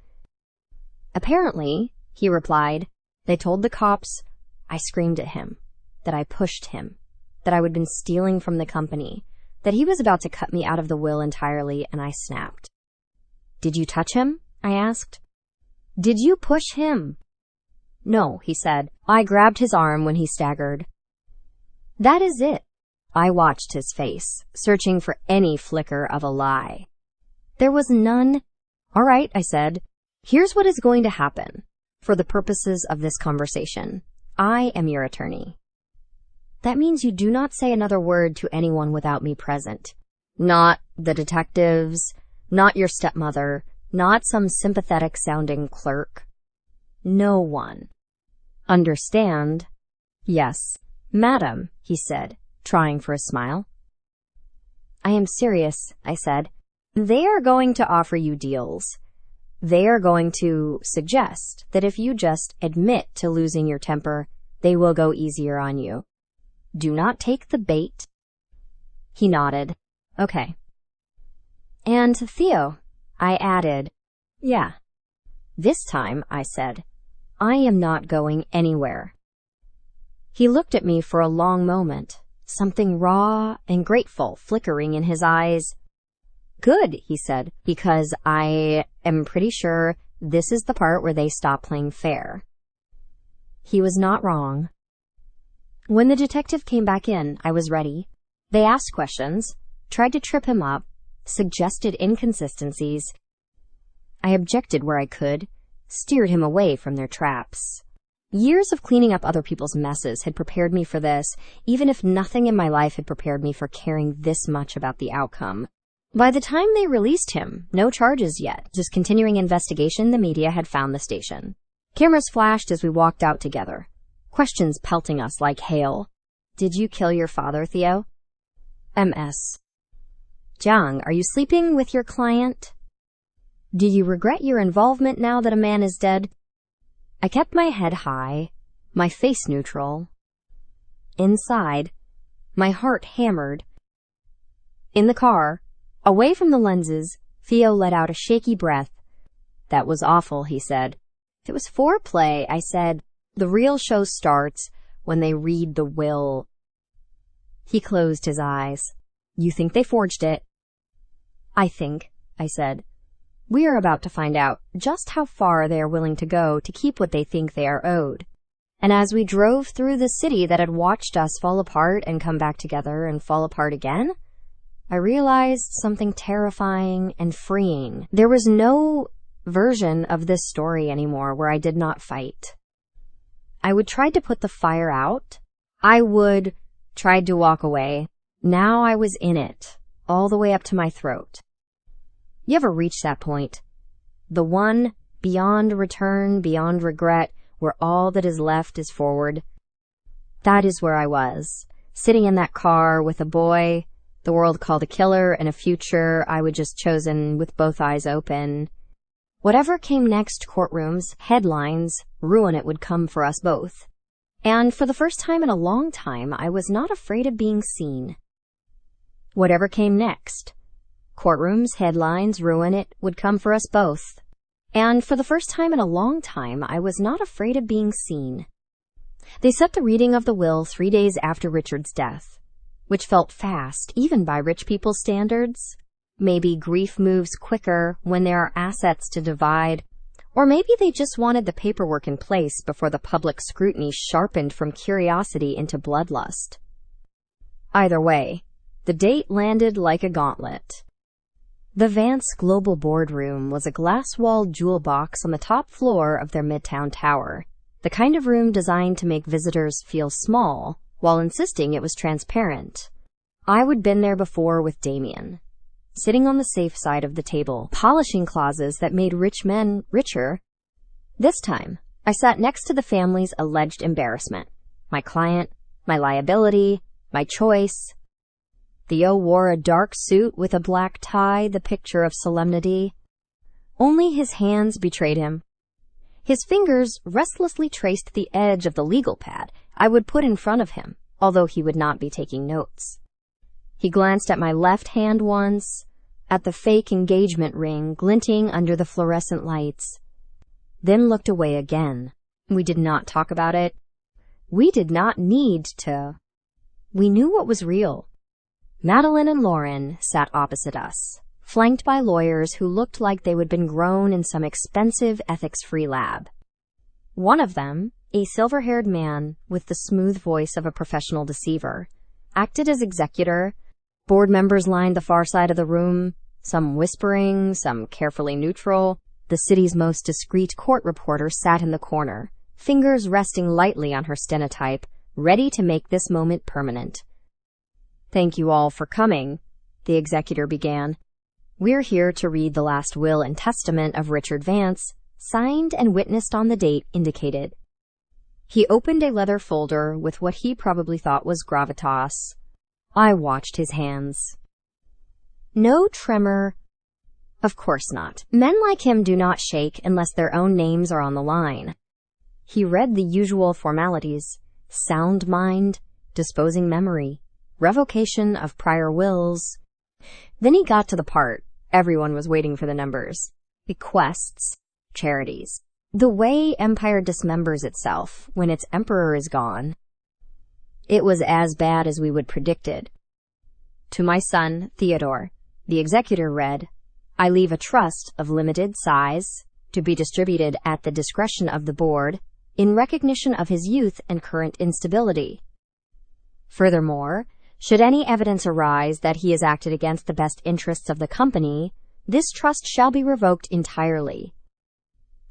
Apparently, he replied, they told the cops I screamed at him, that I pushed him, that I would been stealing from the company, that he was about to cut me out of the will entirely, and I snapped. Did you touch him? I asked. Did you push him? No, he said. I grabbed his arm when he staggered. That is it. I watched his face, searching for any flicker of a lie. There was none. All right, I said. Here's what is going to happen. For the purposes of this conversation, I am your attorney. That means you do not say another word to anyone without me present. Not the detectives, not your stepmother, not some sympathetic-sounding clerk. No one. Understand? Yes, madam, he said, trying for a smile. I am serious, I said. They are going to offer you deals. They are going to suggest that if you just admit to losing your temper, they will go easier on you. Do not take the bait. He nodded. Okay. And Theo, I added. Yeah. This time, I said, I am not going anywhere. He looked at me for a long moment, something raw and grateful flickering in his eyes. Good, he said, because I am pretty sure this is the part where they stop playing fair. He was not wrong. When the detective came back in, I was ready. They asked questions, tried to trip him up, suggested inconsistencies. I objected where I could, steered him away from their traps. Years of cleaning up other people's messes had prepared me for this, even if nothing in my life had prepared me for caring this much about the outcome. By the time they released him, no charges yet, just continuing investigation, the media had found the station. Cameras flashed as we walked out together, questions pelting us like hail. Did you kill your father, Theo? MS. Jiang, are you sleeping with your client? Do you regret your involvement now that a man is dead? I kept my head high, my face neutral. Inside, my heart hammered. In the car, away from the lenses, Theo let out a shaky breath. That was awful, he said. It was foreplay, I said. The real show starts when they read the will. He closed his eyes. You think they forged it? I think, I said. We are about to find out just how far they are willing to go to keep what they think they are owed. And as we drove through the city that had watched us fall apart and come back together and fall apart again, I realized something terrifying and freeing. There was no version of this story anymore where I did not fight. I would try to put the fire out. I would try to walk away. Now I was in it, all the way up to my throat. You ever reach that point? The one beyond return, beyond regret, where all that is left is forward. That is where I was, sitting in that car with a boy the world called a killer and a future I would just chosen with both eyes open. Whatever came next, courtrooms, headlines, ruin it would come for us both. And for the first time in a long time, I was not afraid of being seen. Whatever came next, courtrooms, headlines, ruin it would come for us both. And for the first time in a long time, I was not afraid of being seen. They set the reading of the will 3 days after Richard's death, which felt fast, even by rich people's standards. Maybe grief moves quicker when there are assets to divide, or maybe they just wanted the paperwork in place before the public scrutiny sharpened from curiosity into bloodlust. Either way, the date landed like a gauntlet. The Vance Global Boardroom was a glass-walled jewel box on the top floor of their Midtown tower, the kind of room designed to make visitors feel small, while insisting it was transparent. I would been there before with Damien, sitting on the safe side of the table, polishing clauses that made rich men richer. This time, I sat next to the family's alleged embarrassment, my client, my liability, my choice. Theo wore a dark suit with a black tie, the picture of solemnity. Only his hands betrayed him. His fingers restlessly traced the edge of the legal pad I would put in front of him, although he would not be taking notes. He glanced at my left hand once, at the fake engagement ring glinting under the fluorescent lights, then looked away again. We did not talk about it. We did not need to. We knew what was real. Madeline and Lauren sat opposite us, flanked by lawyers who looked like they had been grown in some expensive ethics-free lab. One of them, a silver-haired man with the smooth voice of a professional deceiver, acted as executor. Board members lined the far side of the room, some whispering, some carefully neutral. The city's most discreet court reporter sat in the corner, fingers resting lightly on her stenotype, ready to make this moment permanent. "Thank you all for coming," the executor began. "We're here to read the last will and testament of Richard Vance, signed and witnessed on the date indicated." He opened a leather folder with what he probably thought was gravitas. I watched his hands. No tremor. Of course not. Men like him do not shake unless their own names are on the line. He read the usual formalities: sound mind, disposing memory, revocation of prior wills. Then he got to the part everyone was waiting for: the numbers, bequests, charities. The way empire dismembers itself when its emperor is gone. It was as bad as we would predicted. "To my son, Theodore," the executor read, "I leave a trust of limited size to be distributed at the discretion of the board in recognition of his youth and current instability. Furthermore, should any evidence arise that he has acted against the best interests of the company, this trust shall be revoked entirely."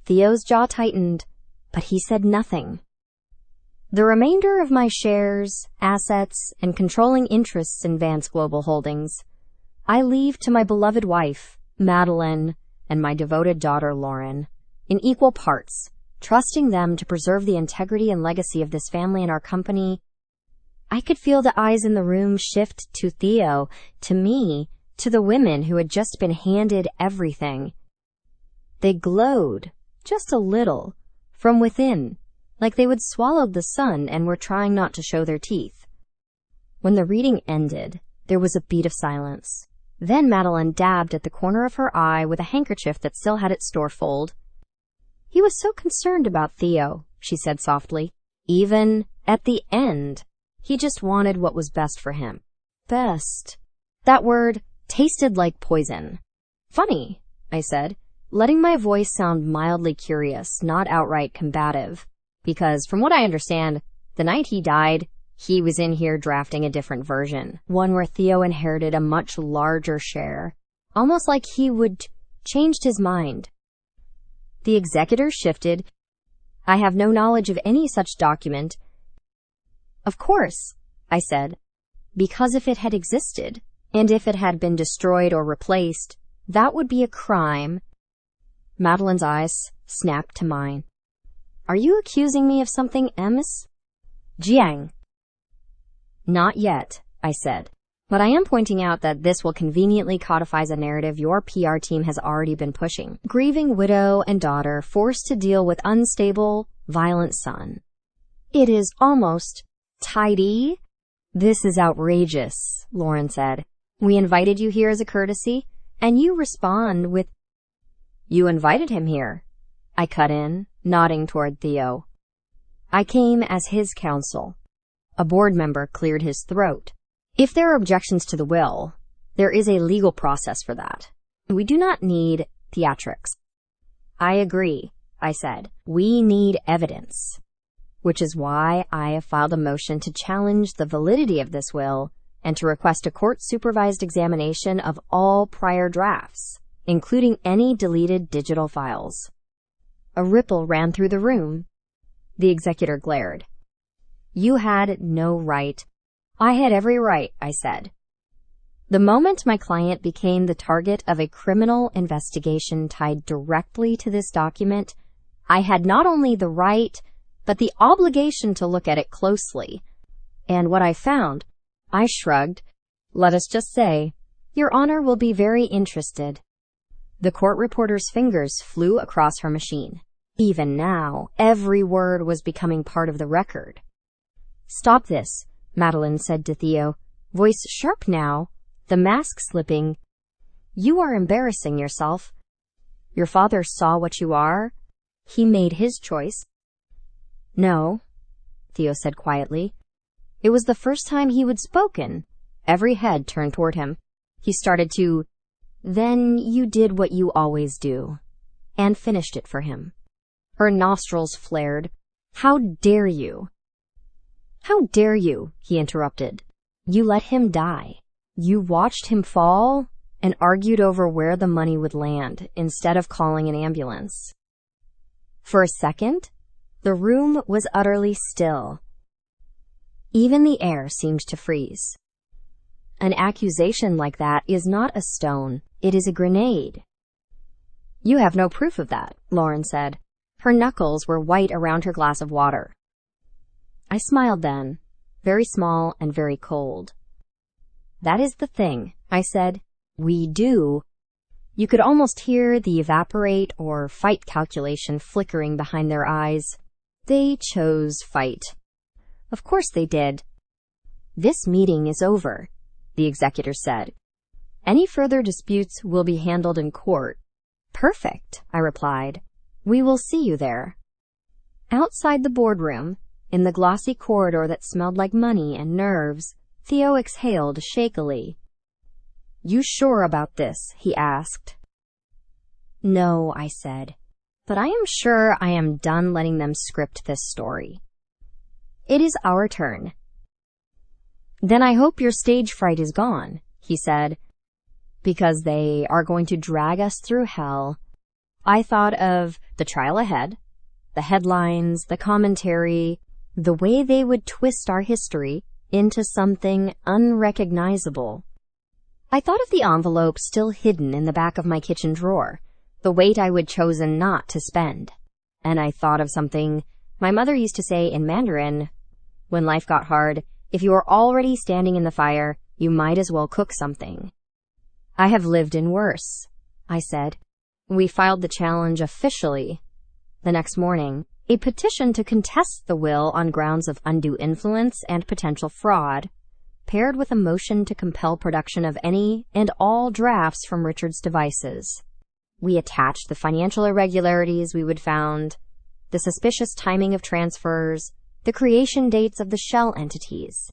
Theo's jaw tightened, but he said nothing. "The remainder of my shares, assets, and controlling interests in Vance Global Holdings I leave to my beloved wife, Madeline, and my devoted daughter, Lauren, in equal parts, trusting them to preserve the integrity and legacy of this family and our company." I could feel the eyes in the room shift to Theo, to me, to the women who had just been handed everything. They glowed, just a little, from within, like they would swallowed the sun and were trying not to show their teeth. When the reading ended, there was a beat of silence. Then Madeline dabbed at the corner of her eye with a handkerchief that still had its storefold. "He was so concerned about Theo," she said softly. "Even at the end, he just wanted what was best for him." Best. That word tasted like poison. "Funny," I said, letting my voice sound mildly curious, not outright combative. Because, from what I understand, the night he died, he was in here drafting a different version, one where Theo inherited a much larger share, almost like he would changed his mind. The executor shifted. "I have no knowledge of any such document." "Of course," I said, "because if it had existed, and if it had been destroyed or replaced, that would be a crime." Madeline's eyes snapped to mine. "Are you accusing me of something, Ems?" "Jiang." "Not yet," I said, "but I am pointing out that this will conveniently codify a narrative your PR team has already been pushing. Grieving widow and daughter forced to deal with unstable, violent son. It is almost tidy." "This is outrageous," Lauren said. "We invited you here as a courtesy, and you respond with—" "You invited him here," I cut in, nodding toward Theo. "I came as his counsel." A board member cleared his throat. "If there are objections to the will, there is a legal process for that. We do not need theatrics." "I agree," I said. "We need evidence." Which is why I have filed a motion to challenge the validity of this will and to request a court-supervised examination of all prior drafts, including any deleted digital files. A ripple ran through the room. The executor glared. "You had no right." "I had every right," I said. The moment my client became the target of a criminal investigation tied directly to this document, I had not only the right, but the obligation to look at it closely. And what I found, I shrugged. "Let us just say, Your Honor will be very interested." The court reporter's fingers flew across her machine. Even now, every word was becoming part of the record. "Stop this," Madeline said to Theo, voice sharp now, the mask slipping. You are embarrassing yourself. Your father saw what you are. He made his choice. No, Theo said quietly. It was the first time he would spoken. Every head turned toward him. He started to, "Then you did what you always do," and finished it for him. Her nostrils flared. "How dare you?" "How dare you?" he interrupted. "You let him die. You watched him fall and argued over where the money would land instead of calling an ambulance." For a second, the room was utterly still. Even the air seemed to freeze. An accusation like that is not a stone, it is a grenade. "You have no proof of that," Lauren said. Her knuckles were white around her glass of water. I smiled then, very small and very cold. "That is the thing," I said. "We do." You could almost hear the evaporate or fight calculation flickering behind their eyes. They chose fight. Of course they did. "This meeting is over," the executor said. "Any further disputes will be handled in court." "Perfect," I replied. "We will see you there." Outside the boardroom, in the glossy corridor that smelled like money and nerves, Theo exhaled shakily. "You sure about this?" he asked. "No," I said, "but I am sure I am done letting them script this story. It is our turn." "Then I hope your stage fright is gone," he said, "because they are going to drag us through hell." I thought of the trial ahead, the headlines, the commentary, the way they would twist our history into something unrecognizable. I thought of the envelope still hidden in the back of my kitchen drawer, the weight I would chosen not to spend. And I thought of something my mother used to say in Mandarin, when life got hard, if you are already standing in the fire, you might as well cook something. "I have lived in worse," I said. We filed the challenge officially. The next morning, a petition to contest the will on grounds of undue influence and potential fraud, paired with a motion to compel production of any and all drafts from Richard's devices. We attached the financial irregularities we would found, the suspicious timing of transfers, the creation dates of the shell entities.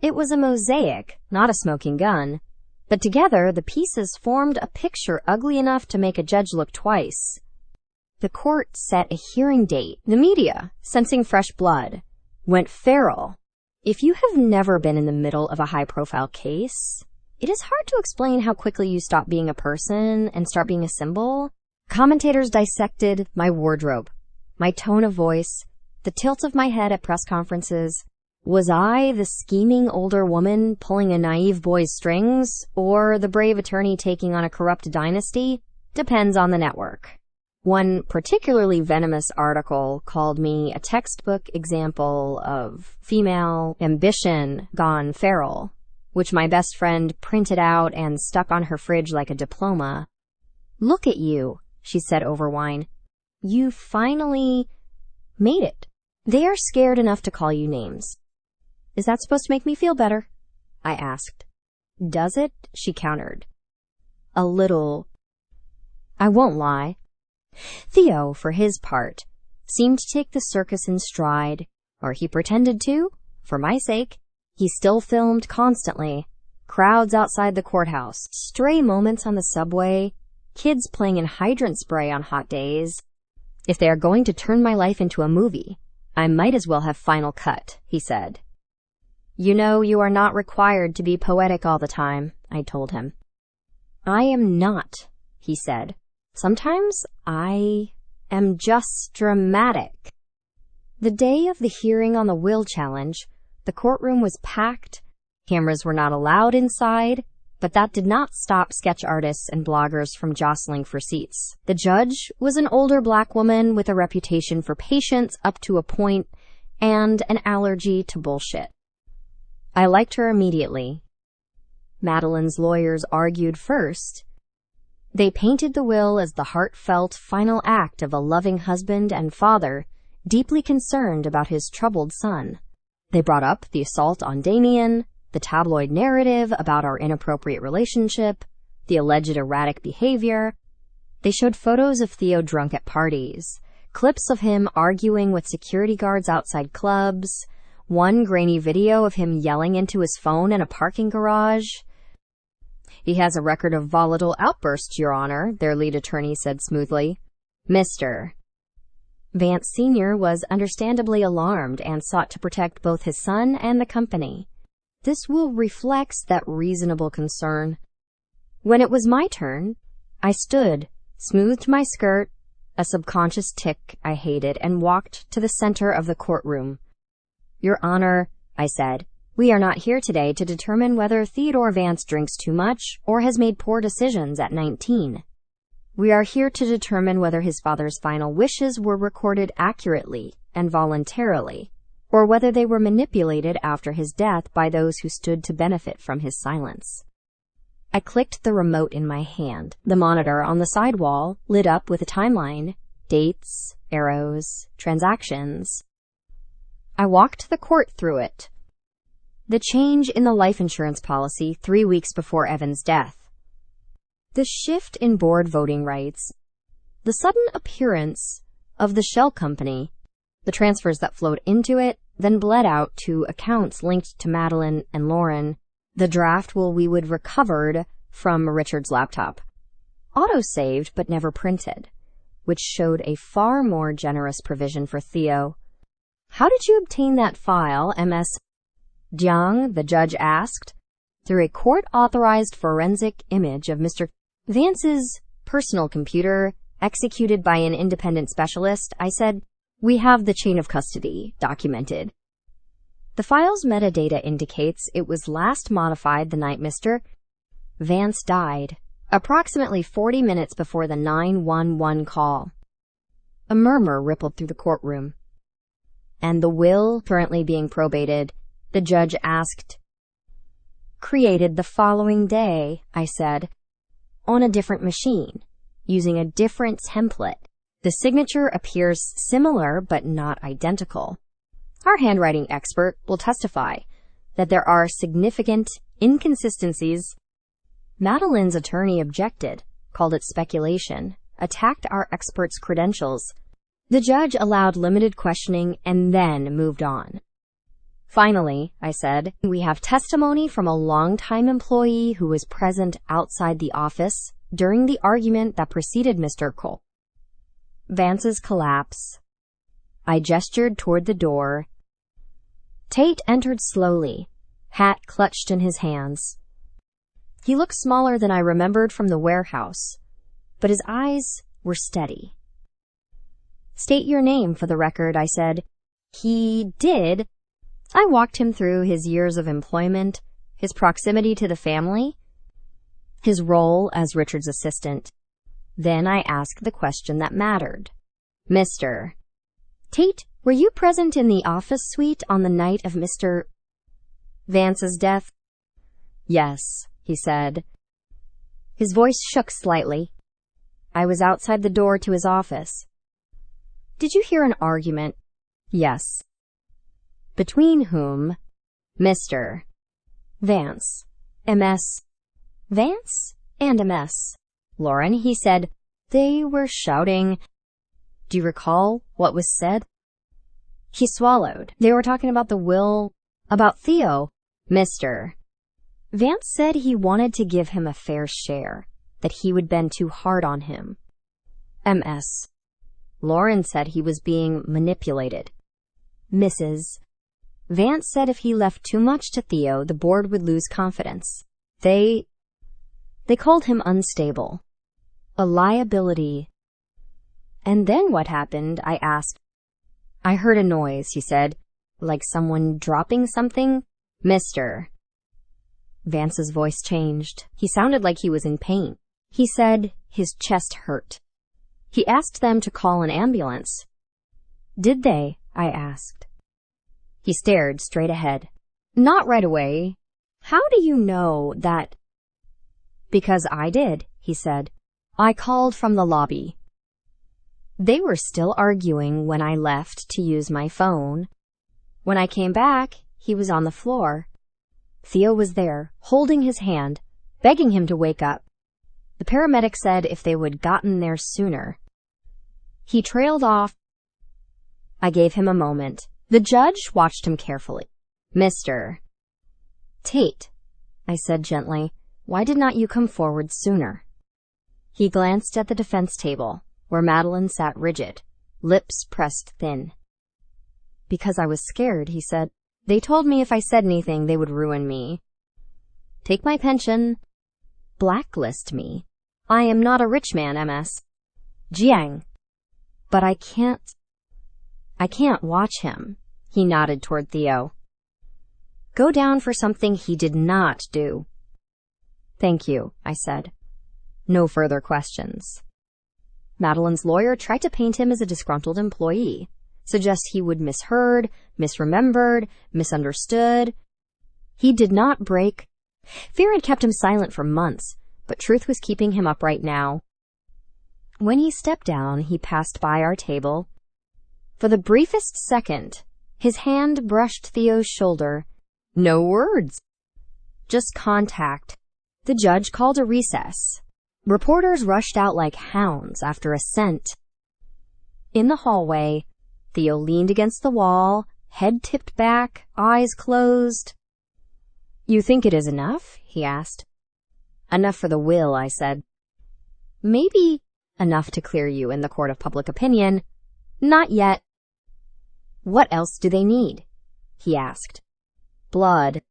It was a mosaic, not a smoking gun, but together the pieces formed a picture ugly enough to make a judge look twice. The court set a hearing date. The media, sensing fresh blood, went feral. If you have never been in the middle of a high-profile case, it is hard to explain how quickly you stop being a person and start being a symbol. Commentators dissected my wardrobe, my tone of voice, the tilt of my head at press conferences. Was I the scheming older woman pulling a naive boy's strings, or the brave attorney taking on a corrupt dynasty? Depends on the network. One particularly venomous article called me a textbook example of female ambition gone feral, which my best friend printed out and stuck on her fridge like a diploma. "Look at you," she said over wine. "You finally made it. They are scared enough to call you names." "Is that supposed to make me feel better?" I asked. "Does it?" she countered. "A little." I won't lie. Theo, for his part, seemed to take the circus in stride, or he pretended to, for my sake. He still filmed constantly. Crowds outside the courthouse, stray moments on the subway, kids playing in hydrant spray on hot days. "If they are going to turn my life into a movie, I might as well have Final Cut," he said. "You know you are not required to be poetic all the time," I told him. "I am not," he said. "Sometimes I am just dramatic." The day of the hearing on the will challenge, the courtroom was packed. Cameras were not allowed inside, but that did not stop sketch artists and bloggers from jostling for seats. The judge was an older black woman with a reputation for patience up to a point and an allergy to bullshit. I liked her immediately. Madeline's lawyers argued first. They painted the will as the heartfelt final act of a loving husband and father, deeply concerned about his troubled son. They brought up the assault on Damien, the tabloid narrative about our inappropriate relationship, the alleged erratic behavior. They showed photos of Theo drunk at parties, clips of him arguing with security guards outside clubs, one grainy video of him yelling into his phone in a parking garage. "He has a record of volatile outbursts, Your Honor," their lead attorney said smoothly. "Mr." Vance Sr. was understandably alarmed and sought to protect both his son and the company. This will reflect that reasonable concern. When it was my turn, I stood, smoothed my skirt, a subconscious tic I hated, and walked to the center of the courtroom. "Your Honor," I said, "we are not here today to determine whether Theodore Vance drinks too much or has made poor decisions at 19. We are here to determine whether his father's final wishes were recorded accurately and voluntarily, or whether they were manipulated after his death by those who stood to benefit from his silence." I clicked the remote in my hand. The monitor on the side wall lit up with a timeline, dates, arrows, transactions. I walked the court through it. The change in the life insurance policy 3 weeks before Evan's death. The shift in board voting rights. The sudden appearance of the shell company. The transfers that flowed into it, then bled out to accounts linked to Madeline and Lauren. The draft will we would recovered from Richard's laptop. Auto-saved but never printed, which showed a far more generous provision for Theo. "How did you obtain that file, Ms. Jiang?" the judge asked. "Through a court-authorized forensic image of Mr. Vance's personal computer, executed by an independent specialist," I said. "We have the chain of custody documented. The file's metadata indicates it was last modified the night Mr. Vance died, approximately 40 minutes before the 911 call." A murmur rippled through the courtroom. "And the will, currently being probated," the judge asked. "Created the following day," I said, "on a different machine, using a different template. The signature appears similar but not identical. Our handwriting expert will testify that there are significant inconsistencies." Madeline's attorney objected, called it speculation, attacked our expert's credentials. The judge allowed limited questioning and then moved on. "Finally," I said, "we have testimony from a longtime employee who was present outside the office during the argument that preceded Mr. Cole. Vance's collapse." I gestured toward the door. Tate entered slowly, hat clutched in his hands. He looked smaller than I remembered from the warehouse, but his eyes were steady. "State your name for the record," I said. He did. I walked him through his years of employment, his proximity to the family, his role as Richard's assistant. Then I asked the question that mattered. "Mr. Tate, were you present in the office suite on the night of Mr. Vance's death?" "Yes," he said. His voice shook slightly. "I was outside the door to his office." "Did you hear an argument?" "Yes." "Between whom?" "Mr. Vance, Ms. Vance and Ms. Lauren," he said. "They were shouting." "Do you recall what was said?" He swallowed. "They were talking about the will, about Theo." "Mr. Vance said he wanted to give him a fair share, that he would bend too hard on him." "Ms. Lauren said he was being manipulated." "Mrs. Vance said if he left too much to Theo, the board would lose confidence. They called him unstable, a liability." "And then what happened?" I asked. "I heard a noise," he said, "like someone dropping something." "Mr. Vance's voice changed. He sounded like he was in pain. He said his chest hurt. He asked them to call an ambulance. "Did they?" I asked. He stared straight ahead. "Not right away." "How do you know that?" "Because I did," he said. "I called from the lobby." They were still arguing when I left to use my phone. When I came back, he was on the floor. Theo was there, holding his hand, begging him to wake up. The paramedic said if they would gotten there sooner. He trailed off. I gave him a moment. The judge watched him carefully. Mr. Tate, I said gently, why did not you come forward sooner? He glanced at the defense table, where Madeline sat rigid, lips pressed thin. Because I was scared, he said. They told me if I said anything, they would ruin me. Take my pension. Blacklist me. I am not a rich man, MS. Jiang. But I can't watch him. He nodded toward Theo. Go down for something he did not do. Thank you, I said. No further questions. Madeline's lawyer tried to paint him as a disgruntled employee, suggest he would misheard, misremembered, misunderstood. He did not break. Fear had kept him silent for months, but truth was keeping him upright now. When he stepped down, he passed by our table. For the briefest second, his hand brushed Theo's shoulder. No words. Just contact. The judge called a recess. Reporters rushed out like hounds after a scent. In the hallway, Theo leaned against the wall, head tipped back, eyes closed. You think it is enough? He asked. Enough for the will, I said. Maybe enough to clear you in the court of public opinion. Not yet. What else do they need? He asked. Blood.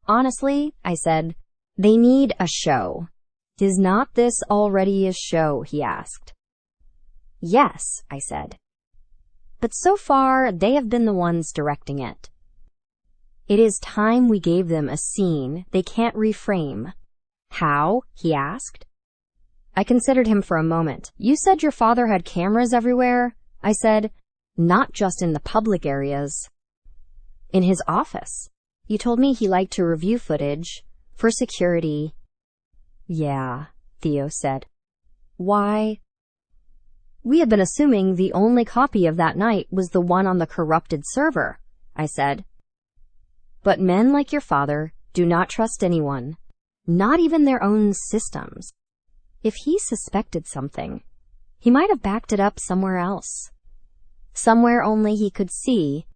Honestly, I said, they need a show. Is not this already a show? He asked. Yes, I said. But so far, they have been the ones directing it. It is time we gave them a scene they can't reframe. How? He asked. I considered him for a moment. You said your father had cameras everywhere? I said, not just in the public areas. In his office. You told me he liked to review footage for security. Yeah, Theo said. Why? We had been assuming the only copy of that night was the one on the corrupted server, I said. But men like your father do not trust anyone, not even their own systems. If he suspected something, he might have backed it up somewhere else. Somewhere only he could see.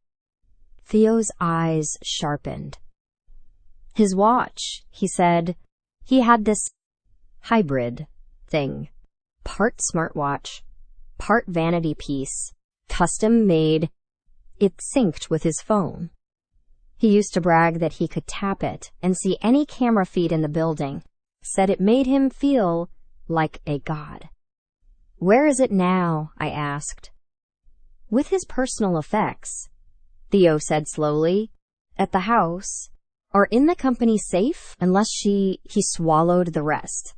Theo's eyes sharpened. His watch, he said, he had this hybrid thing. Part smartwatch, part vanity piece, custom made. It synced with his phone. He used to brag that he could tap it and see any camera feed in the building, said it made him feel like a god. Where is it now? I asked. With his personal effects, Theo said slowly, at the house, or in the company safe, unless he swallowed the rest.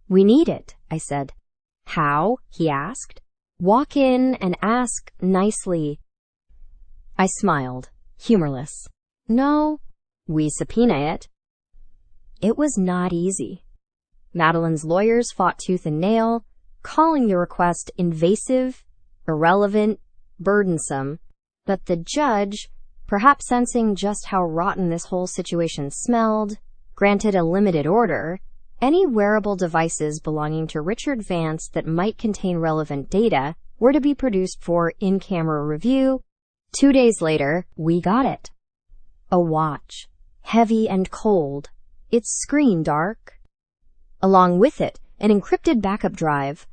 We need it, I said. How? He asked. Walk in and ask nicely. I smiled, humorless. No, we subpoena it. It was not easy. Madeline's lawyers fought tooth and nail, calling the request invasive, irrelevant, burdensome, but the judge, perhaps sensing just how rotten this whole situation smelled, granted a limited order. Any wearable devices belonging to Richard Vance that might contain relevant data were to be produced for in-camera review. 2 days later, we got it. A watch, heavy and cold, its screen dark. Along with it, an encrypted backup drive.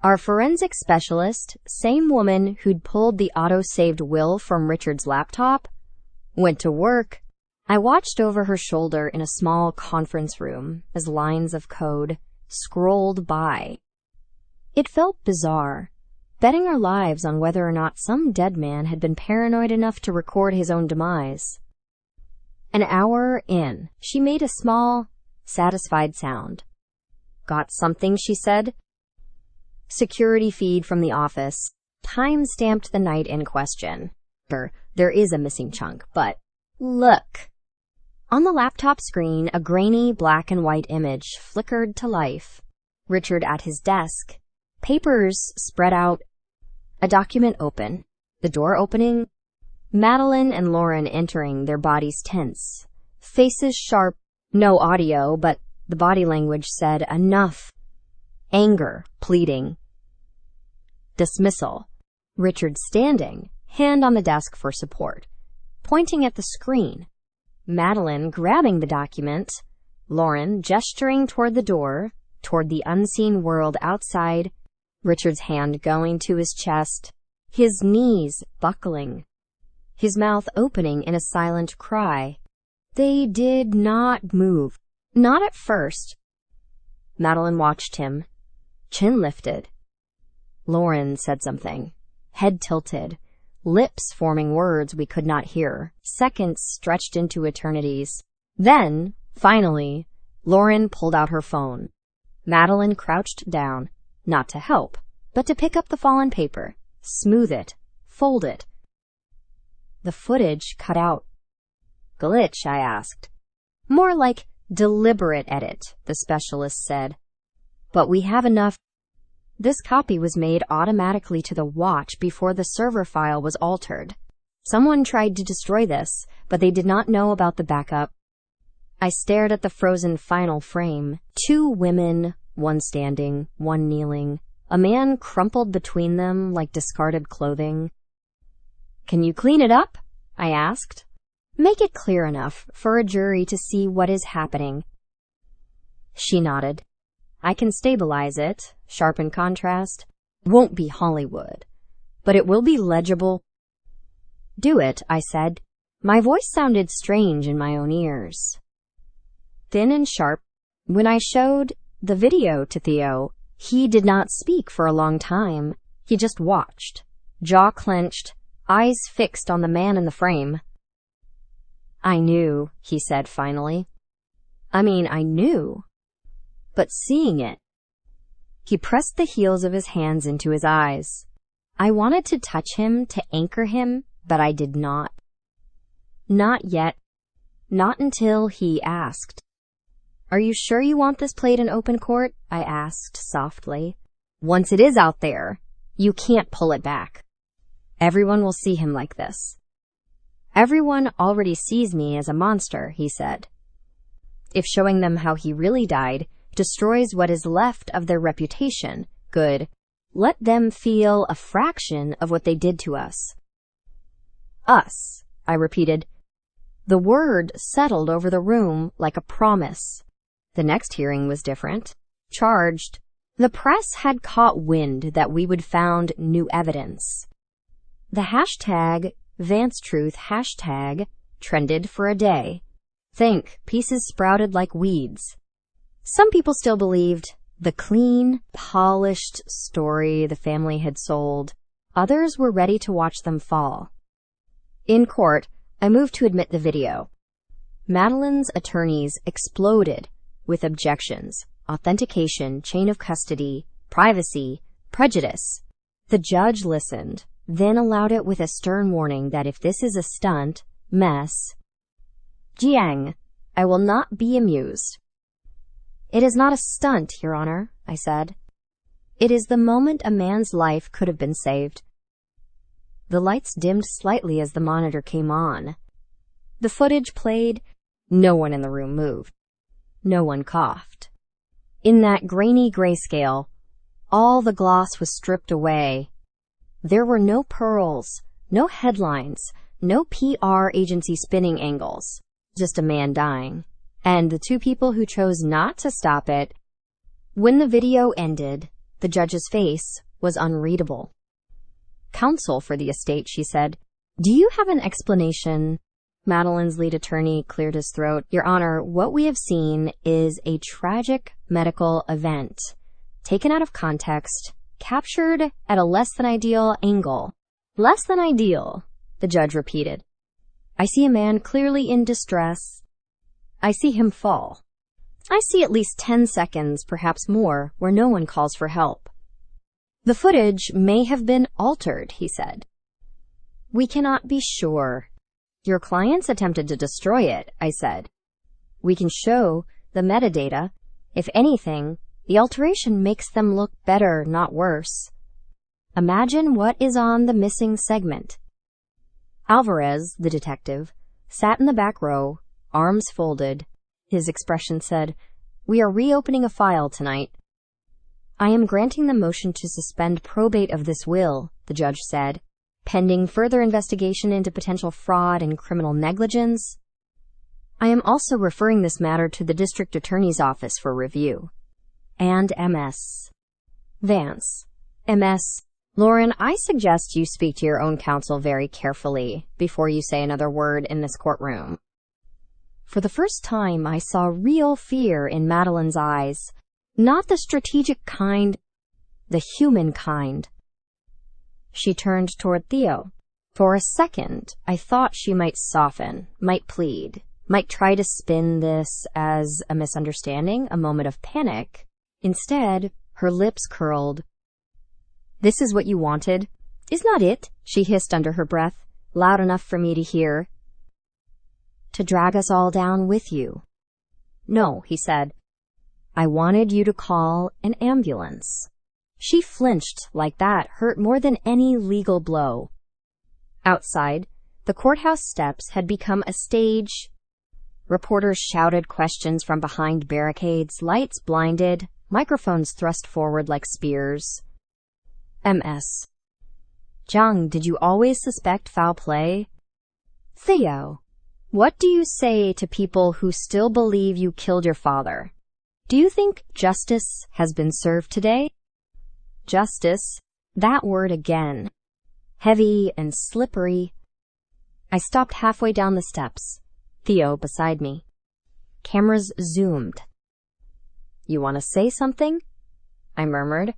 Our forensic specialist, same woman who'd pulled the auto-saved will from Richard's laptop, went to work. I watched over her shoulder in a small conference room as lines of code scrolled by. It felt bizarre, betting our lives on whether or not some dead man had been paranoid enough to record his own demise. An hour in, she made a small, satisfied sound. Got something, she said. Security feed from the office. Time-stamped the night in question. There is a missing chunk, but look. On the laptop screen, a grainy black and white image flickered to life. Richard at his desk. Papers spread out. A document open. The door opening. Madeline and Lauren entering, their bodies tense. Faces sharp. No audio, but the body language said enough. Anger, pleading. Dismissal. Richard standing, hand on the desk for support, pointing at the screen. Madeline grabbing the document. Lauren gesturing toward the door, toward the unseen world outside. Richard's hand going to his chest, his knees buckling, his mouth opening in a silent cry. They did not move. Not at first. Madeline watched him, chin lifted. Lauren said something, head tilted, lips forming words we could not hear, seconds stretched into eternities. Then, finally, Lauren pulled out her phone. Madeline crouched down, not to help, but to pick up the fallen paper, smooth it, fold it. The footage cut out. Glitch, I asked. More like deliberate edit, the specialist said. But we have enough. This copy was made automatically to the watch before the server file was altered. Someone tried to destroy this, but they did not know about the backup. I stared at the frozen final frame. 2 women, one standing, one kneeling. A man crumpled between them like discarded clothing. Can you clean it up? I asked. Make it clear enough for a jury to see what is happening. She nodded. I can stabilize it, sharpen contrast. Won't be Hollywood, but it will be legible. Do it, I said. My voice sounded strange in my own ears. Thin and sharp. When I showed the video to Theo, he did not speak for a long time. He just watched, jaw clenched, eyes fixed on the man in the frame. I knew, he said finally. I knew. But seeing it. He pressed the heels of his hands into his eyes. I wanted to touch him, to anchor him, but I did not. Not yet. Not until he asked. Are you sure you want this played in open court? I asked softly. Once it is out there, you can't pull it back. Everyone will see him like this. Everyone already sees me as a monster, he said. If showing them how he really died destroys what is left of their reputation, good. Let them feel a fraction of what they did to us. Us, I repeated. The word settled over the room like a promise. The next hearing was different. Charged. The press had caught wind that we would found new evidence. The hashtag VanceTruth hashtag trended for a day. Think, pieces sprouted like weeds. Some people still believed the clean, polished story the family had sold. Others were ready to watch them fall. In court, I moved to admit the video. Madeline's attorneys exploded with objections, authentication, chain of custody, privacy, prejudice. The judge listened, then allowed it with a stern warning that if this is a stunt, mess. Jiang, I will not be amused. It is not a stunt, Your Honor, I said. It is the moment a man's life could have been saved. The lights dimmed slightly as the monitor came on. The footage played. No one in the room moved. No one coughed. In that grainy grayscale, all the gloss was stripped away. There were no pearls, no headlines, no PR agency spinning angles, just a man dying, and the 2 people who chose not to stop it. When the video ended, the judge's face was unreadable. Counsel for the estate, she said, do you have an explanation? Madeline's lead attorney cleared his throat. Your Honor, what we have seen is a tragic medical event, taken out of context, captured at a less than ideal angle. Less than ideal, the judge repeated. I see a man clearly in distress. I see him fall. I see at least 10 seconds, perhaps more, where no one calls for help. The footage may have been altered, he said. We cannot be sure. Your clients attempted to destroy it, I said. We can show the metadata. If anything, the alteration makes them look better, not worse. Imagine what is on the missing segment. Alvarez, the detective, sat in the back row, arms folded. His expression said, We are reopening a file tonight. I am granting the motion to suspend probate of this will, the judge said, pending further investigation into potential fraud and criminal negligence. I am also referring this matter to the district attorney's office for review. And MS. Vance. MS. Lauren, I suggest you speak to your own counsel very carefully before you say another word in this courtroom. For the first time, I saw real fear in Madeline's eyes. Not the strategic kind, the human kind. She turned toward Theo. For a second, I thought she might soften, might plead, might try to spin this as a misunderstanding, a moment of panic. Instead, her lips curled. This is what you wanted? Is not it? She hissed under her breath, loud enough for me to hear. To drag us all down with you. No, he said. I wanted you to call an ambulance. She flinched like that hurt more than any legal blow. Outside, the courthouse steps had become a stage. Reporters shouted questions from behind barricades, lights blinded, microphones thrust forward like spears. MS. Jiang, did you always suspect foul play? Theo, what do you say to people who still believe you killed your father? Do you think justice has been served today? Justice, that word again. Heavy and slippery. I stopped halfway down the steps, Theo beside me. Cameras zoomed. You want to say something? I murmured.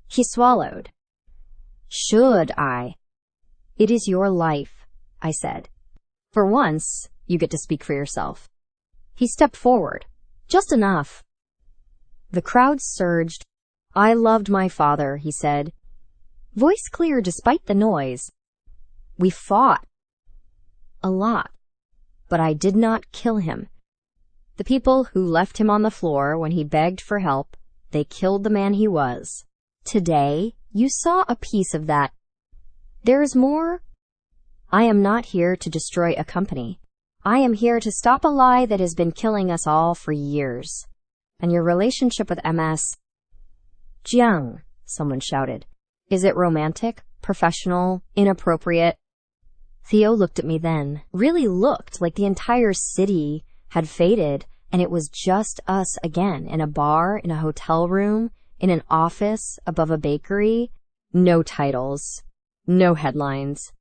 He swallowed. Should I? It is your life, I said. For once, you get to speak for yourself. He stepped forward. Just enough. The crowd surged. I loved my father, he said. Voice clear despite the noise. We fought. A lot. But I did not kill him. The people who left him on the floor when he begged for help, they killed the man he was. Today, you saw a piece of that. There is more. I am not here to destroy a company. I am here to stop a lie that has been killing us all for years. And your relationship with MS... Jiang, someone shouted. Is it romantic, professional, inappropriate? Theo looked at me then, really looked like the entire city had faded, and it was just us again, in a bar, in a hotel room, in an office, above a bakery. No titles, no headlines.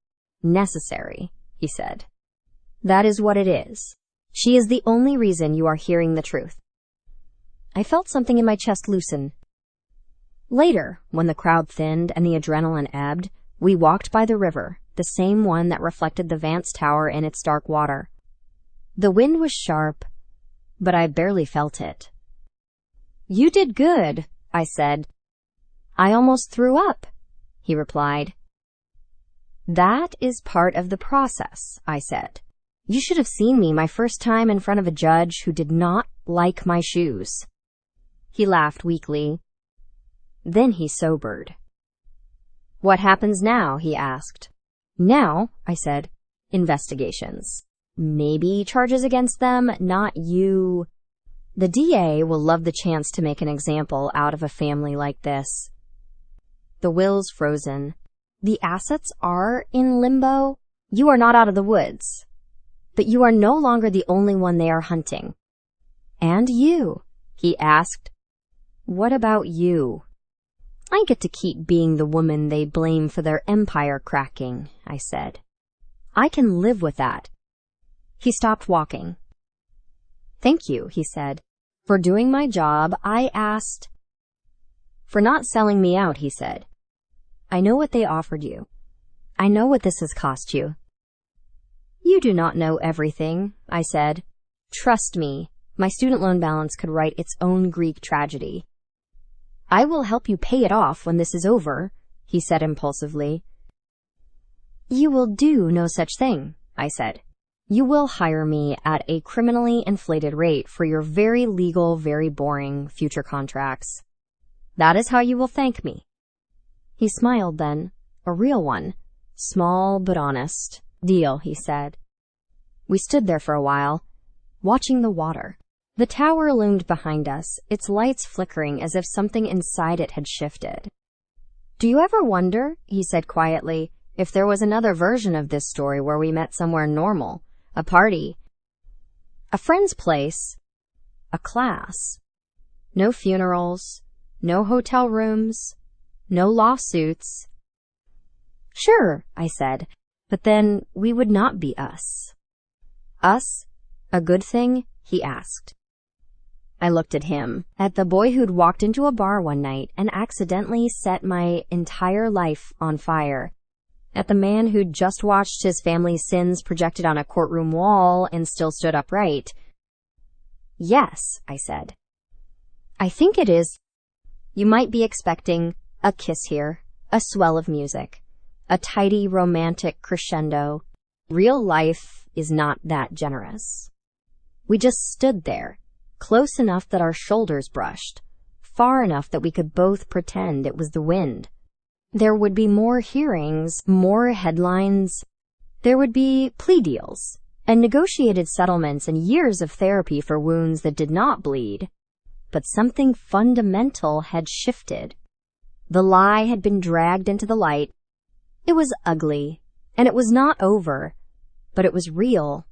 Necessary, he said. That is what it is. She is the only reason you are hearing the truth. I felt something in my chest loosen. Later, when the crowd thinned and the adrenaline ebbed, we walked by the river, the same one that reflected the Vance Tower in its dark water. The wind was sharp, but I barely felt it. You did good, I said. I almost threw up, he replied. That is part of the process, I said. You should have seen me my first time in front of a judge who did not like my shoes. He laughed weakly. Then he sobered. What happens now? He asked. Now, I said, investigations. Maybe charges against them, not you. The DA will love the chance to make an example out of a family like this. The will's frozen. The assets are in limbo. You are not out of the woods. But you are no longer the only one they are hunting. And you, he asked. What about you? I get to keep being the woman they blame for their empire cracking, I said. I can live with that. He stopped walking. Thank you, he said. For doing my job, I asked. For not selling me out, he said. I know what they offered you. I know what this has cost you. You do not know everything, I said. Trust me, my student loan balance could write its own Greek tragedy. I will help you pay it off when this is over, he said impulsively. You will do no such thing, I said. You will hire me at a criminally inflated rate for your very legal, very boring future contracts. That is how you will thank me. He smiled then, a real one, small but honest. Deal, he said. We stood there for a while, watching the water. The tower loomed behind us, its lights flickering as if something inside it had shifted. "Do you ever wonder," he said quietly, "if there was another version of this story where we met somewhere normal, a party, a friend's place, a class? No funerals, no hotel rooms, no lawsuits." "Sure," I said, "but then we would not be us." "Us? A good thing?" he asked. I looked at him, at the boy who'd walked into a bar one night and accidentally set my entire life on fire, at the man who'd just watched his family's sins projected on a courtroom wall and still stood upright. "Yes," I said. "I think it is. You might be expecting a kiss here, a swell of music, a tidy romantic crescendo. Real life is not that generous. We just stood there, close enough that our shoulders brushed, far enough that we could both pretend it was the wind. There would be more hearings, more headlines. There would be plea deals and negotiated settlements and years of therapy for wounds that did not bleed. But something fundamental had shifted. The lie had been dragged into the light. It was ugly, and it was not over, but it was real.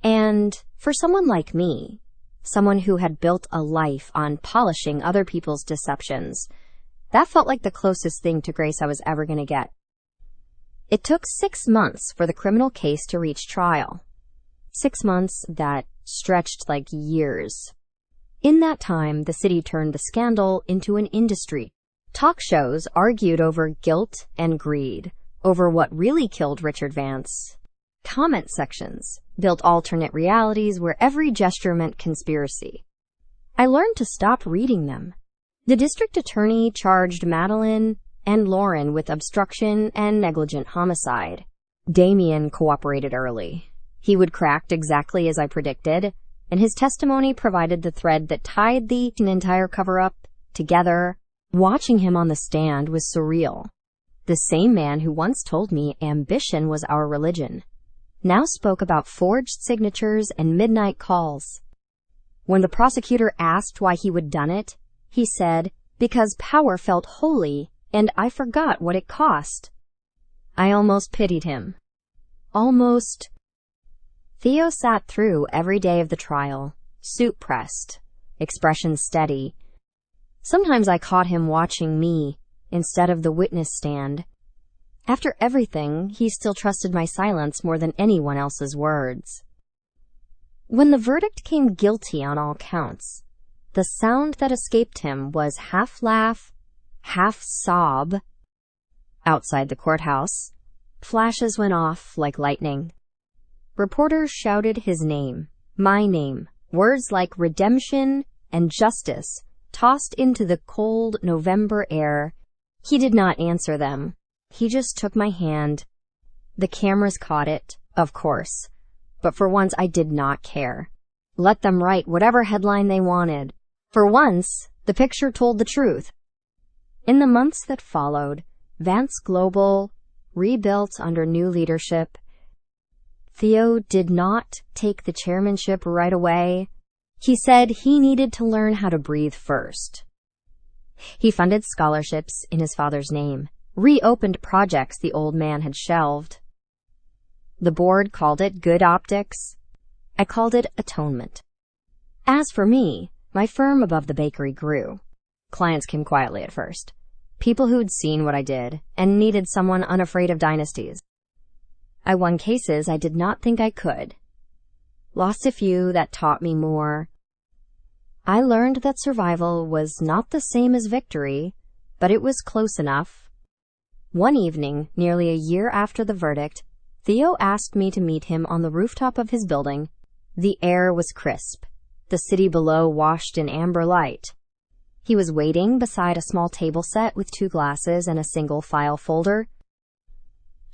And for someone like me, someone who had built a life on polishing other people's deceptions, that felt like the closest thing to grace I was ever going to get. It took 6 months for the criminal case to reach trial. 6 months that stretched like years. In that time, the city turned the scandal into an industry. Talk shows argued over guilt and greed, over what really killed Richard Vance. Comment sections built alternate realities where every gesture meant conspiracy. I learned to stop reading them. The district attorney charged Madeline and Lauren with obstruction and negligent homicide. Damien cooperated early. He would cracked exactly as I predicted, and his testimony provided the thread that tied the entire cover-up together. Watching him on the stand was surreal. The same man who once told me ambition was our religion now spoke about forged signatures and midnight calls. When the prosecutor asked why he would done it, he said, "Because power felt holy, and I forgot what it cost." I almost pitied him. Almost. Theo sat through every day of the trial, suit pressed, expression steady. Sometimes I caught him watching me instead of the witness stand. After everything, he still trusted my silence more than anyone else's words. When the verdict came guilty on all counts, the sound that escaped him was half laugh, half sob. Outside the courthouse, flashes went off like lightning. Reporters shouted his name, my name, words like redemption and justice tossed into the cold November air. He did not answer them. He just took my hand. The cameras caught it, of course, but for once I did not care. Let them write whatever headline they wanted. For once, the picture told the truth. In the months that followed, Vance Global rebuilt under new leadership. Theo did not take the chairmanship right away. He said he needed to learn how to breathe first. He funded scholarships in his father's name, reopened projects the old man had shelved. The board called it good optics. I called it atonement. As for me, my firm above the bakery grew. Clients came quietly at first. People who'd seen what I did and needed someone unafraid of dynasties. I won cases I did not think I could. Lost a few that taught me more. I learned that survival was not the same as victory, but it was close enough. One evening, nearly a year after the verdict, Theo asked me to meet him on the rooftop of his building. The air was crisp, the city below washed in amber light. He was waiting beside a small table set with 2 glasses and a single file folder.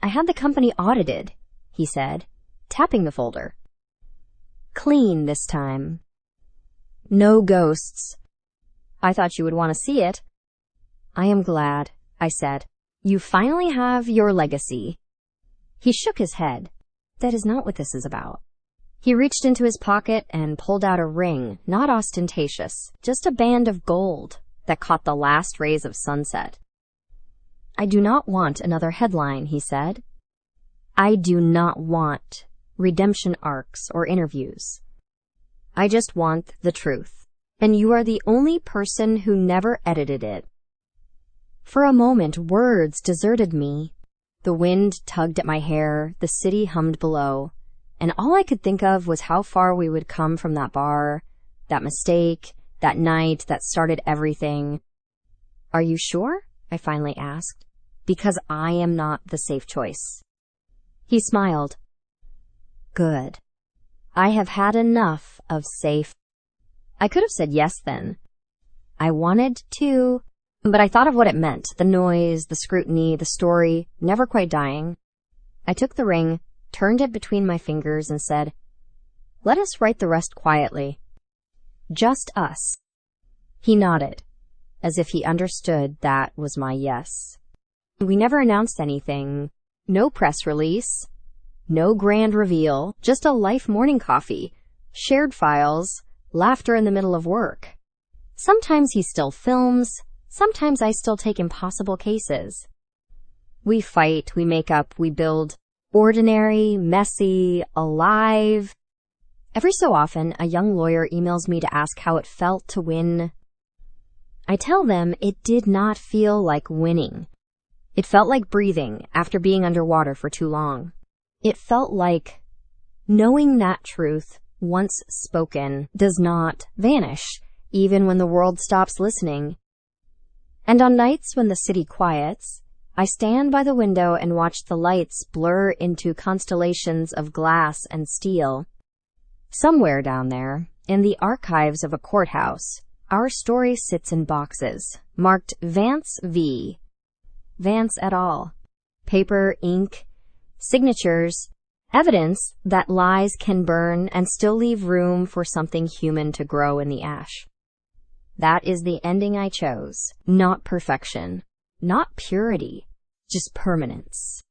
"I had the company audited," he said, tapping the folder. "Clean this time. No ghosts. I thought you would want to see it." "I am glad," I said. "You finally have your legacy." He shook his head. "That is not what this is about." He reached into his pocket and pulled out a ring, not ostentatious, just a band of gold that caught the last rays of sunset. "I do not want another headline," he said. "I do not want redemption arcs or interviews. I just want the truth, and you are the only person who never edited it." For a moment, words deserted me. The wind tugged at my hair, the city hummed below, and all I could think of was how far we would come from that bar, that mistake, that night that started everything. "Are you sure?" I finally asked. "Because I am not the safe choice." He smiled. "Good. I have had enough of safe." I could have said yes then. I wanted to, but I thought of what it meant, the noise, the scrutiny, the story, never quite dying. I took the ring, turned it between my fingers, and said, "Let us write the rest quietly. Just us." He nodded, as if he understood that was my yes. We never announced anything. No press release. No grand reveal. Just a life morning coffee. Shared files. Laughter in the middle of work. Sometimes he still films. Sometimes I still take impossible cases. We fight, we make up, we build. Ordinary, messy, alive. Every so often, a young lawyer emails me to ask how it felt to win. I tell them it did not feel like winning. It felt like breathing after being underwater for too long. It felt like knowing that truth, once spoken, does not vanish, even when the world stops listening. And on nights when the city quiets, I stand by the window and watch the lights blur into constellations of glass and steel. Somewhere down there, in the archives of a courthouse, our story sits in boxes, marked Vance v. Vance et al. Paper, ink, signatures, evidence that lies can burn and still leave room for something human to grow in the ash. That is the ending I chose. Not perfection, not purity, just permanence.